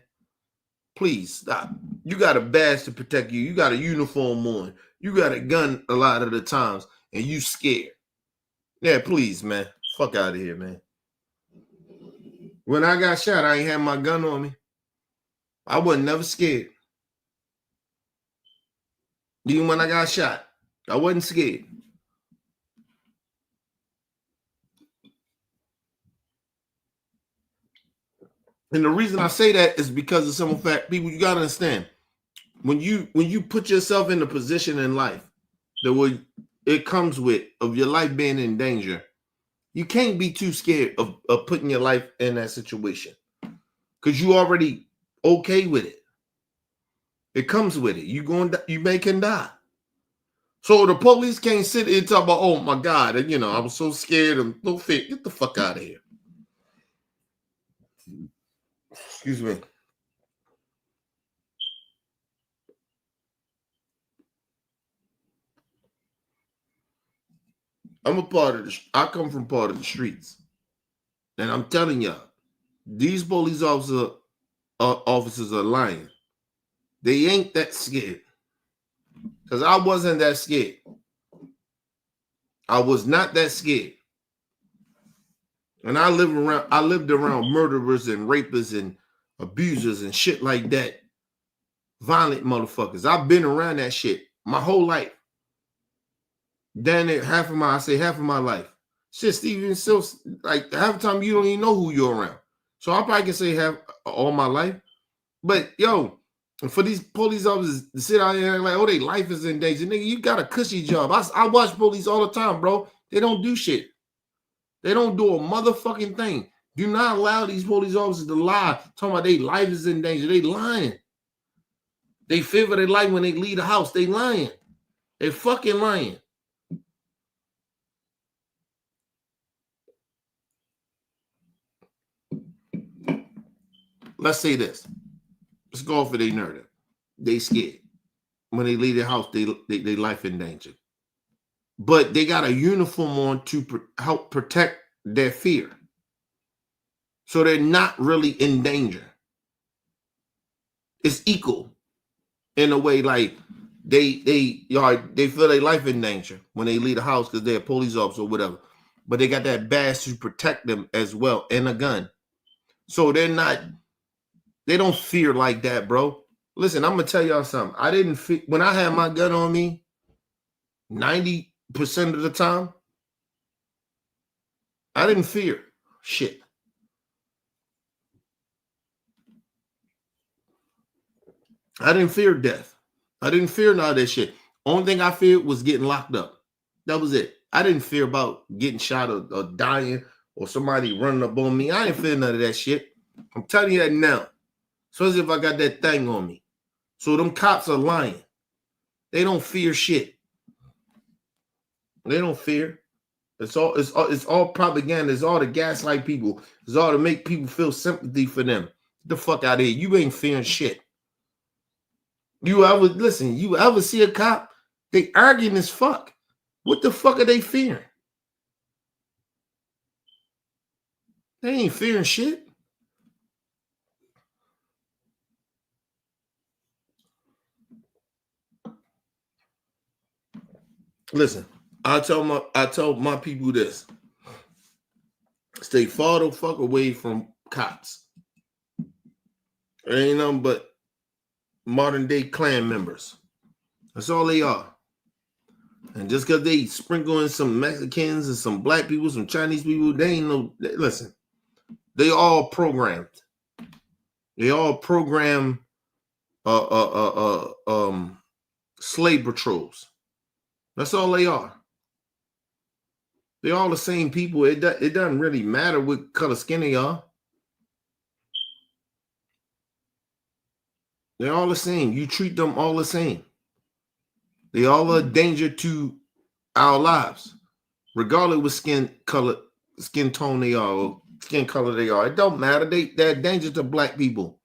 Speaker 1: please stop. You got a badge to protect you. You got a uniform on. You got a gun a lot of the times, and you scared. Yeah, please, man. Fuck out of here, man. When I got shot, I ain't had my gun on me. I wasn't never scared. Even when I got shot, I wasn't scared. And the reason I say that is because of some fact, people, you gotta understand. When you put yourself in a position in life that it comes with of your life being in danger, you can't be too scared of putting your life in that situation. Because you already okay with it. It comes with it. You may can die. So the police can't sit and talk about, oh my God, and I was so scared of no fit. Get the fuck out of here. Excuse me. I come from part of the streets. And I'm telling y'all, These police officers are lying. They ain't that scared. Because I wasn't that scared. I was not that scared. And I lived around murderers and rapists and abusers and shit like that. Violent motherfuckers. I've been around that shit my whole life. Then half of my life. Shit, Steven, so like half the time you don't even know who you're around. So I probably can say half all my life. But yo, for these police officers to sit out here and like, oh, their life is in danger. Nigga, you got a cushy job. I watch police all the time, bro. They don't do shit. They don't do a motherfucking thing. Do not allow these police officers to lie, talking about their life is in danger. They lying. They fear for their life when they leave the house. They lying. They fucking lying. Let's say this. Let's go off of their narrative. They scared. When they leave their house, they life in danger. But they got a uniform on to help protect their fear. So they're not really in danger. It's equal in a way, like they feel their life in danger when they leave the house because they're a police officer or whatever. But they got that badge to protect them as well, and a gun. So they don't fear like that, bro. Listen, I'm gonna tell y'all something. I didn't when I had my gun on me, 90% of the time, I didn't fear shit. I didn't fear death. I didn't fear none of that shit. Only thing I feared was getting locked up. That was it. I didn't fear about getting shot or dying or somebody running up on me. I didn't fear none of that shit. I'm telling you that now. Especially if I got that thing on me. So them cops are lying. They don't fear shit. They don't fear. It's all propaganda. It's all to gaslight people. It's all to make people feel sympathy for them. Get the fuck out of here. You ain't fearing shit. You ever see a cop? They arguing as fuck. What the fuck are they fearing? They ain't fearing shit. Listen, I told my people this. Stay far the fuck away from cops. There ain't nothing but modern day Klan members. That's all they are. And just because they sprinkle in some Mexicans and some black people, some Chinese people, they ain't no. Listen, they all programmed. They all program slave patrols. That's all they are. They're all the same people. It doesn't really matter what color skin they are. They're all the same. You treat them all the same. They all are a danger to our lives, regardless of what skin tone they are, or skin color they are. It don't matter. They're a danger to black people.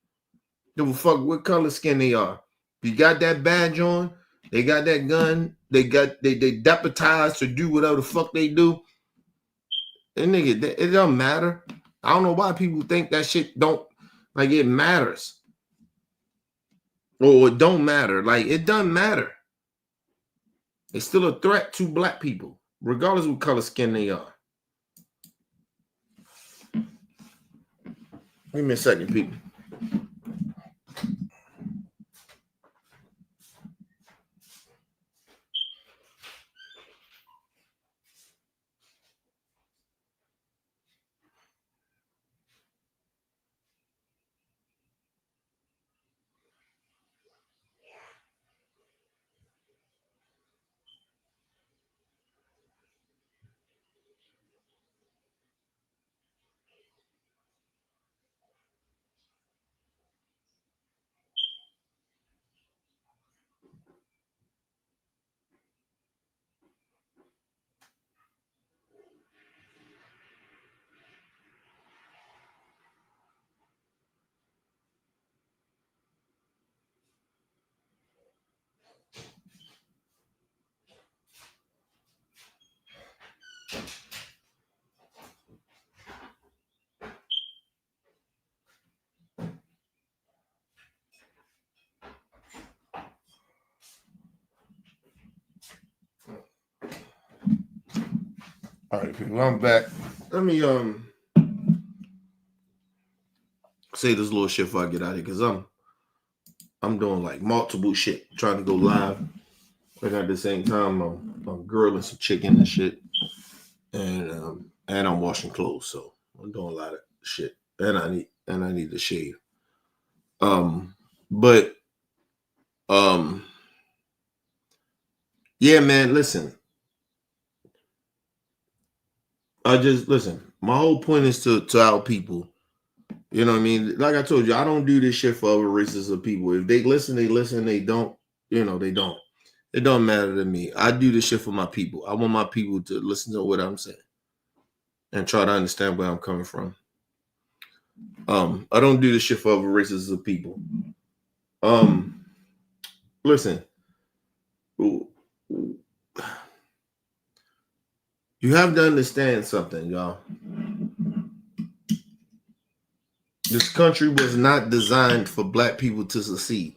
Speaker 1: Give a fuck what color skin they are. You got that badge on, they got that gun, they deputized to do whatever the fuck they do. And nigga, it don't matter. I don't know why people think that shit don't, like, it matters. Or it don't matter. Like, it doesn't matter. It's still a threat to black people, regardless of what color skin they are. Give me a second, people. All right, people, I'm back. Let me say this little shit before I get out of here, because I'm doing like multiple shit, trying to go live. But at the same time, I'm grilling some chicken and shit, and I'm washing clothes, so I'm doing a lot of shit, and I need to shave. But yeah, man, listen. Listen. My whole point is to our people. You know what I mean? Like I told you, I don't do this shit for other races of people. If they listen, they listen. They don't, they don't. It don't matter to me. I do this shit for my people. I want my people to listen to what I'm saying and try to understand where I'm coming from. I don't do this shit for other races of people. Listen. You have to understand something, y'all. This country was not designed for black people to succeed.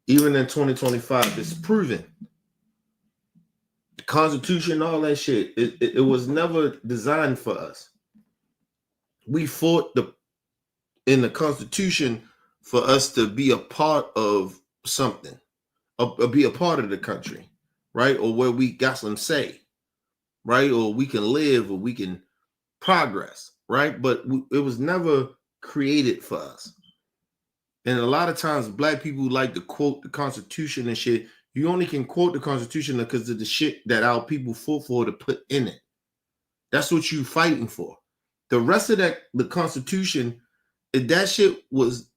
Speaker 1: Even in 2025, it's proven. The Constitution, all that shit, it was never designed for us. We fought in the Constitution for us to be a part of something, or be a part of the country, right? Or where we got some say, right? Or we can live, or we can progress, right? But it was never created for us. And a lot of times black people like to quote the Constitution and shit. You only can quote the Constitution because of the shit that our people fought for to put in it. That's what you fighting for. The rest of the Constitution, that shit was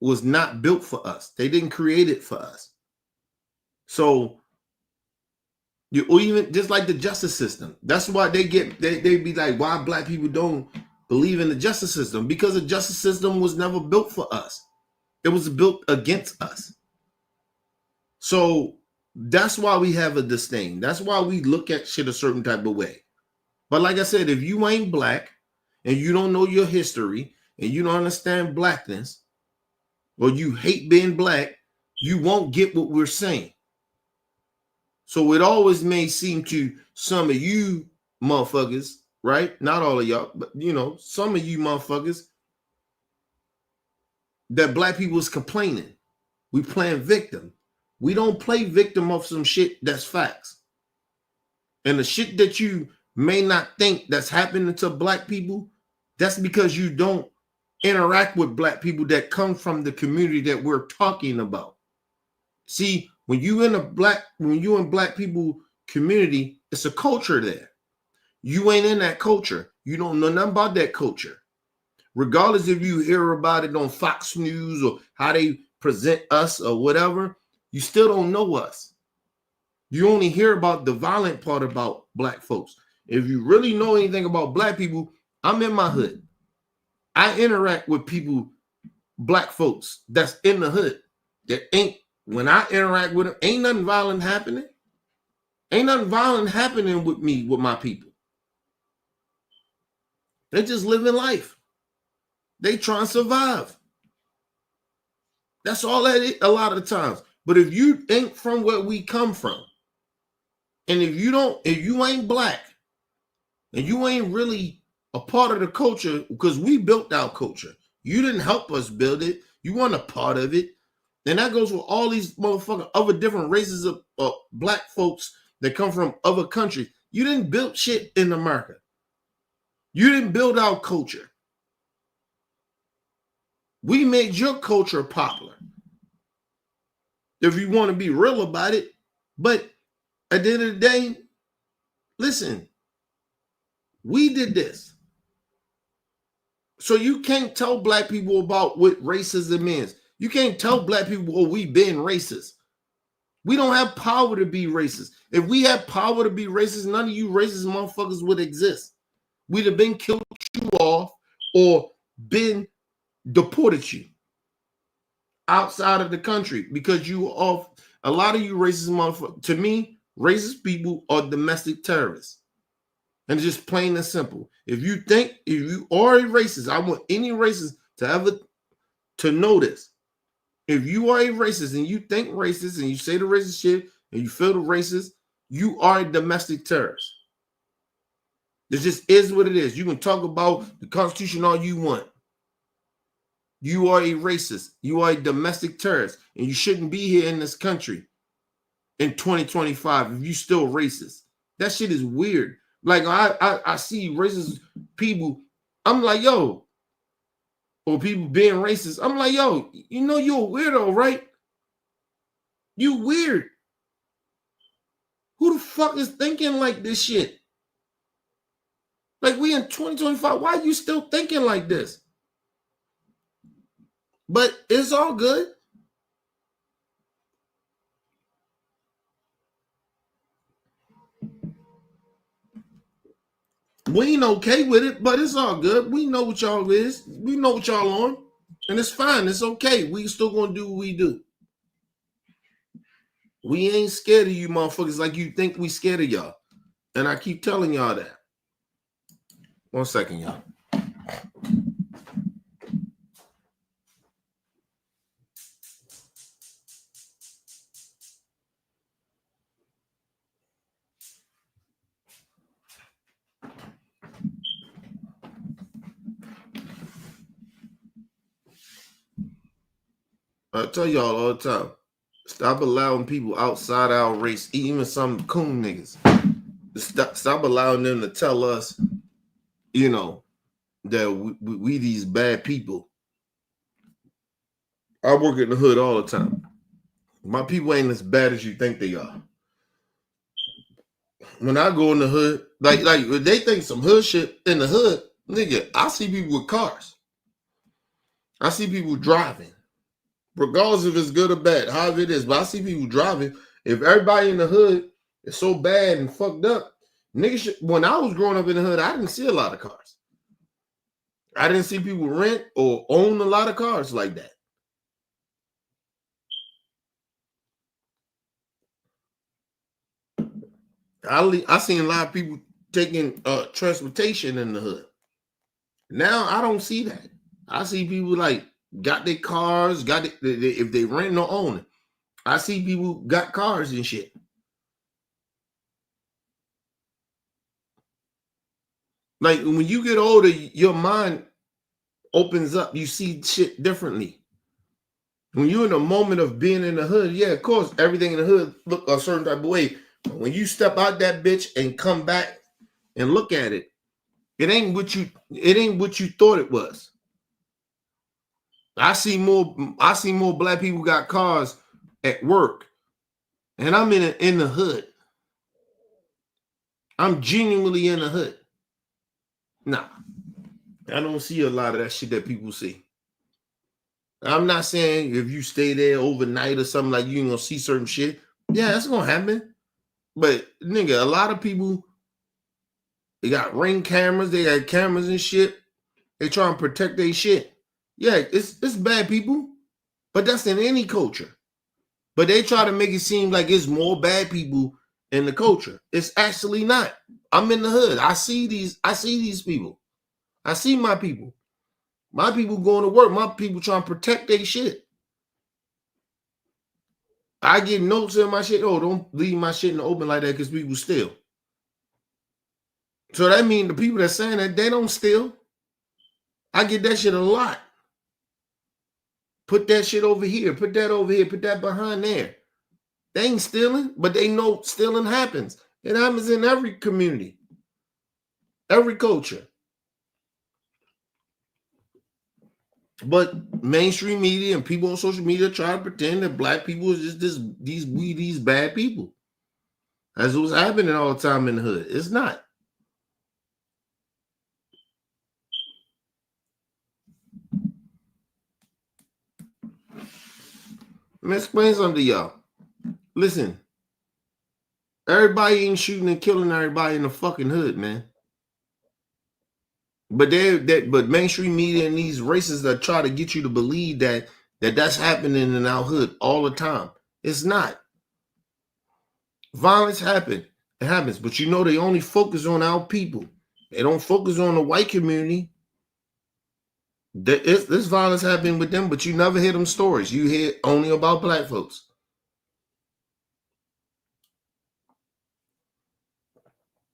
Speaker 1: not built for us. They didn't create it for us. So or even just like the justice system. That's why they be like, why black people don't believe in the justice system? Because the justice system was never built for us. It was built against us. So that's why we have a disdain. That's why we look at shit a certain type of way. But like I said, if you ain't black and you don't know your history and you don't understand blackness, or you hate being black, you won't get what we're saying. So it always may seem to some of you motherfuckers, right? Not all of y'all, but some of you motherfuckers, that black people is complaining. We playing victim. We don't play victim of some shit that's facts. And the shit that you may not think that's happening to black people, that's because you don't interact with black people that come from the community that we're talking about. See, when you in black people community, it's a culture there. You ain't in that culture. You don't know nothing about that culture. Regardless if you hear about it on Fox News or how they present us or whatever, you still don't know us. You only hear about the violent part about black folks. If you really know anything about black people, I'm in my hood. I interact with people, black folks that's in the hood. When I interact with them, ain't nothing violent happening. Ain't nothing violent happening with me, with my people. They just living life. They trying to survive. That's all that is a lot of the times. But if you ain't from where we come from, and if you ain't black, and you ain't really a part of the culture, because we built our culture. You didn't help us build it. You weren't a part of it. And that goes with all these motherfucking other different races of black folks that come from other countries. You didn't build shit in America. You didn't build our culture. We made your culture popular, if you want to be real about it. But at the end of the day, listen, we did this. So you can't tell black people about what racism is. You can't tell black people, oh, we been racist. We don't have power to be racist. If we had power to be racist, none of you racist motherfuckers would exist. We'd have been killed you off or been deported you outside of the country because you off. A lot of you racist motherfuckers, to me, racist people are domestic terrorists. And it's just plain and simple. If you are a racist, I want any racist to know this. If you are a racist and you think racist and you say the racist shit and you feel the racist, you are a domestic terrorist. It just is what it is. You can talk about the Constitution all you want. You are a racist. You are a domestic terrorist, and you shouldn't be here in this country in 2025 if you still racist. That shit is weird. Like I see racist people. I'm like, yo, or people being racist. I'm like, yo, you know you're a weirdo, right? You weird. Who the fuck is thinking like this shit? Like we in 2025. Why are you still thinking like this? But it's all good. We ain't okay with it, but it's all good. We know what y'all is. We know what y'all on. And it's fine. It's okay. We still gonna do what we do. We ain't scared of you motherfuckers like you think we scared of y'all. And I keep telling y'all that. 1 second, y'all. I tell y'all all the time, stop allowing people outside our race, even some coon niggas. Stop allowing them to tell us, you know, that we these bad people. I work in the hood all the time. My people ain't as bad as you think they are. When I go in the hood, like they think some hood shit in the hood, nigga, I see people with cars. I see people driving. Regardless if it's good or bad, however it is, but I see people driving. If everybody in the hood is so bad and fucked up, niggas, when I was growing up in the hood, I didn't see a lot of cars. I didn't see people rent or own a lot of cars like that. I seen a lot of people taking transportation in the hood. Now I don't see that. I see people like got their cars, if they rent or own it. I see people got cars and shit. Like when you get older, your mind opens up. You see shit differently. When you're in a moment of being in the hood, yeah, of course, everything in the hood look a certain type of way. But when you step out that bitch and come back and look at it, it ain't what you thought it was. I see more black people got cars at work, and I'm in the hood. I'm genuinely in the hood. Nah, I don't see a lot of that shit that people see. I'm not saying if you stay there overnight or something like you ain't gonna see certain shit. Yeah, that's gonna happen. But nigga, a lot of people, they got Ring cameras, they got cameras and shit. They try and protect their shit. Yeah, it's bad people, but that's in any culture. But they try to make it seem like it's more bad people in the culture. It's actually not. I'm in the hood. I see these people. I see my people. My people going to work. My people trying to protect their shit. I get notes in my shit. Oh, don't leave my shit in the open like that because people steal. So that means the people that saying that, they don't steal. I get that shit a lot. Put that shit over here. Put that over here. Put that behind there. They ain't stealing, but they know stealing happens. It happens in every community, every culture. But mainstream media and people on social media try to pretend that black people is just these bad people. That's what's happening all the time in the hood. It's not. Let me explain something to y'all. Listen, everybody ain't shooting and killing everybody in the fucking hood, man. But but mainstream media and these racists that try to get you to believe that's happening in our hood all the time. It's not. Violence happens. It happens, but you know they only focus on our people. They don't focus on the white community. This violence happened with them, but you never hear them stories. You hear only about black folks.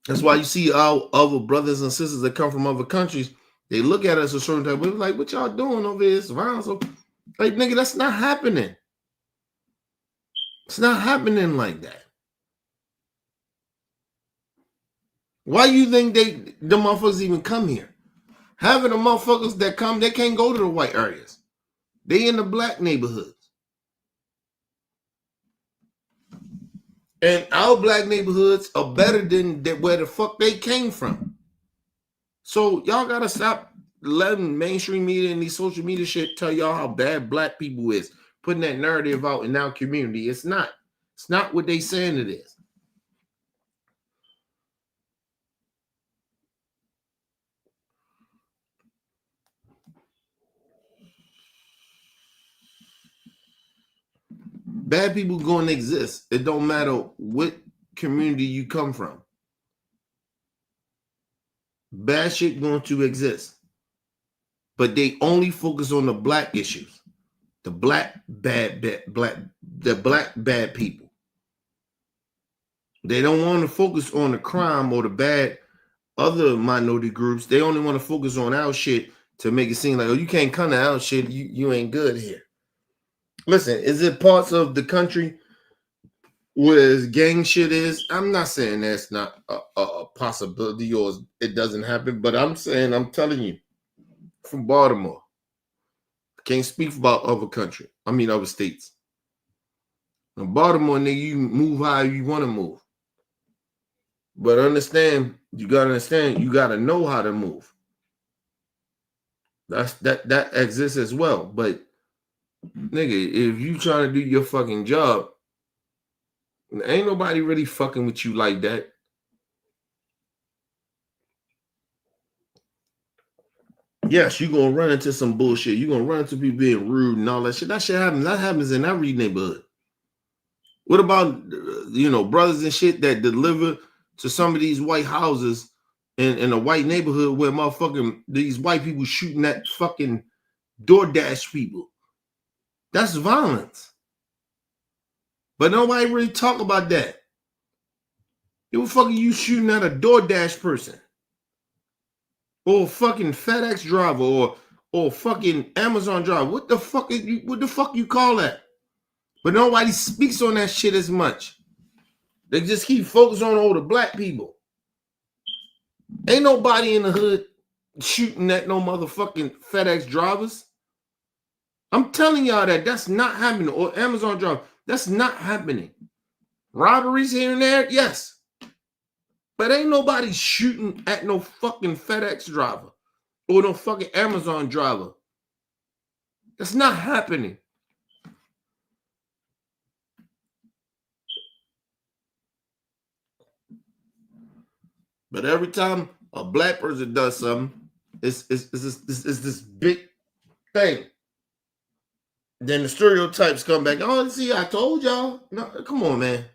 Speaker 1: That's why you see our other brothers and sisters that come from other countries, they look at us a certain type of way, like, what y'all doing over here? It's violence. Like, nigga, that's not happening. It's not happening like that. Why you think the motherfuckers even come here? Having the motherfuckers that come, they can't go to the white areas. They in the black neighborhoods. And our black neighborhoods are better than where the fuck they came from. So y'all gotta stop letting mainstream media and these social media shit tell y'all how bad black people is. Putting that narrative out in our community. It's not. It's not what they saying it is. Bad people going to exist. It don't matter what community you come from. Bad shit going to exist. But they only focus on the black issues. The black bad people. They don't want to focus on the crime or the bad other minority groups. They only want to focus on our shit to make it seem like, oh, you can't come to our shit. You ain't good here. Listen, is it parts of the country where gang shit is? I'm not saying that's not a possibility or it doesn't happen, but I'm telling you, from Baltimore, I can't speak about other states. In Baltimore, nigga, you move how you want to move. But you gotta know how to move. That exists as well. But nigga, if you trying to do your fucking job, ain't nobody really fucking with you like that. Yes, you're gonna run into some bullshit. You're gonna run into people being rude and all that shit. That shit happens. That happens in every neighborhood. What about brothers and shit that deliver to some of these white houses in a white neighborhood where motherfucking these white people shooting at fucking DoorDash people? That's violence. But nobody really talk about that. You fucking you shooting at a DoorDash person, or a fucking FedEx driver, or fucking Amazon driver. What the fuck you call that? But nobody speaks on that shit as much. They just keep focusing on all the black people. Ain't nobody in the hood shooting at no motherfucking FedEx drivers. I'm telling y'all that's not happening. Or Amazon driver, that's not happening. Robberies here and there, yes. But ain't nobody shooting at no fucking FedEx driver or no fucking Amazon driver. That's not happening. But every time a black person does something, it's this big thing. Then the stereotypes come back. Oh, see, I told y'all. No, come on, man.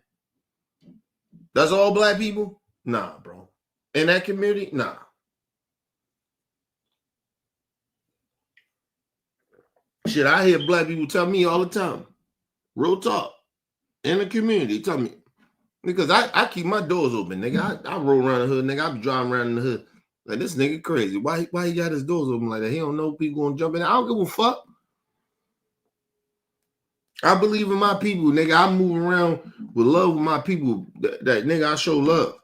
Speaker 1: That's all black people? Nah, bro. In that community? Nah. Shit, I hear black people tell me all the time. Real talk. In the community, tell me. Because I keep my doors open, nigga. I roll around the hood, nigga. I be driving around in the hood. Like, this nigga crazy. Why he got his doors open like that? He don't know people gonna jump in. I don't give a fuck. I believe in my people, nigga. I move around with love with my people. That nigga, I show love.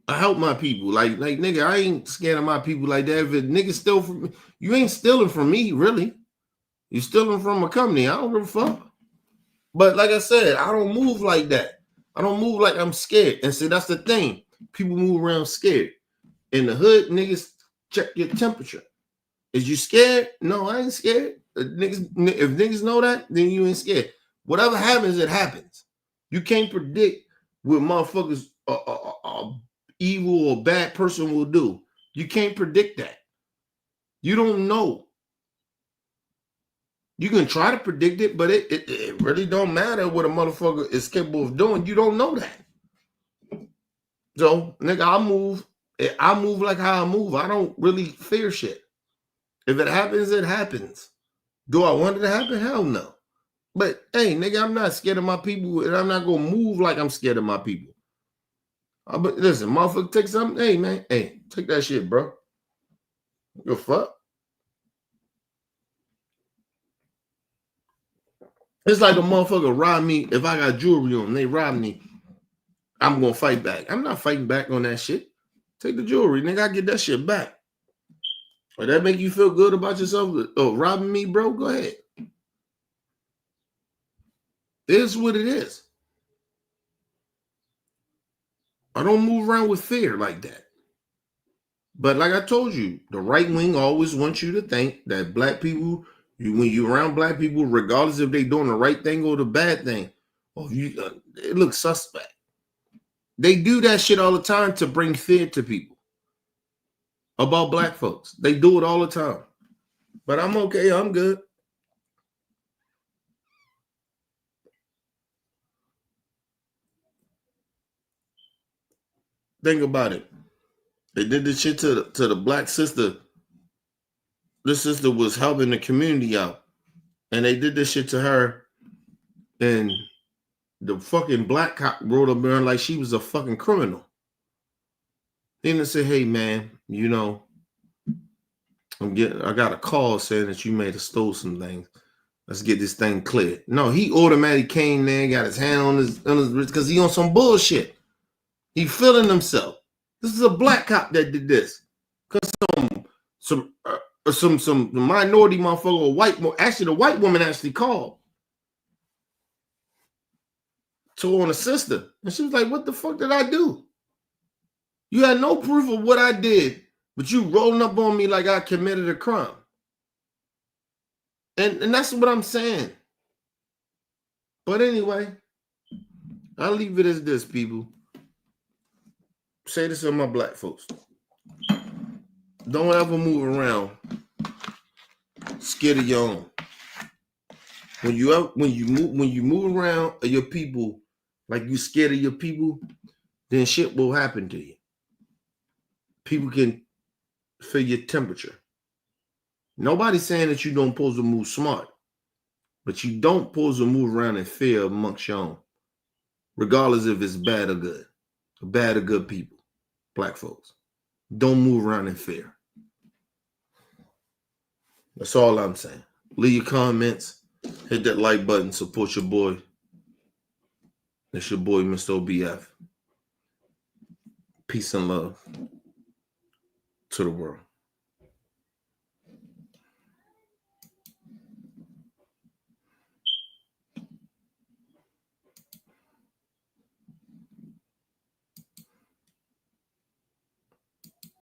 Speaker 1: I help my people. Like nigga, I ain't scared of my people like that. If a nigga steal from me, you ain't stealing from me, really. You stealing from a company. I don't give a fuck. But like I said, I don't move like that. I don't move like I'm scared. And see, that's the thing. People move around scared. In the hood, niggas check your temperature. Is you scared? No, I ain't scared. If niggas know that, then you ain't scared. Whatever happens, it happens. You can't predict what motherfuckers evil or bad person will do. You can't predict that. You don't know. You can try to predict it, but it really don't matter what a motherfucker is capable of doing. You don't know that. So, nigga, I move like how I move. I don't really fear shit. If it happens, it happens. Do I want it to happen? Hell no. But hey, nigga, I'm not scared of my people, and I'm not gonna move like I'm scared of my people. But listen, motherfucker, take something. Hey, man, hey, take that shit, bro. You fuck. It's like a motherfucker rob me. If I got jewelry on, they rob me, I'm gonna fight back. I'm not fighting back on that shit. Take the jewelry, nigga. I get that shit back. Or that make you feel good about yourself? Oh, robbing me, bro? Go ahead. It is what it is. I don't move around with fear like that. But like I told you, the right wing always wants you to think that black people, when you're around black people, regardless if they're doing the right thing or the bad thing, it looks suspect. They do that shit all the time to bring fear to people about black folks. They do it all the time. But I'm okay. I'm good. Think about it. They did this shit to the black sister. This sister was helping the community out. And they did this shit to her. And the fucking black cop wrote up there like she was a fucking criminal. Then they said, hey man, you know, I got a call saying that you may have stole some things. Let's get this thing cleared. No, he automatically came there, got his hand on his wrist because he on some bullshit. He feeling himself. This is a black cop that did this. Cause some minority motherfucker, actually the white woman actually called to on a sister. And she was like, what the fuck did I do? You had no proof of what I did, but you rolling up on me like I committed a crime. And that's what I'm saying. But anyway, I'll leave it as this, people. Say this to my black folks. Don't ever move around scared of your own. When you move around your people like you scared of your people, then shit will happen to you. People can feel your temperature. Nobody's saying that you don't supposed to move smart, but you don't supposed to move around in fear amongst your own, regardless if it's bad or good. Bad or good people, black folks. Don't move around in fear. That's all I'm saying. Leave your comments. Hit that like button. Support your boy. It's your boy, Mr. OBF. Peace and love to the world.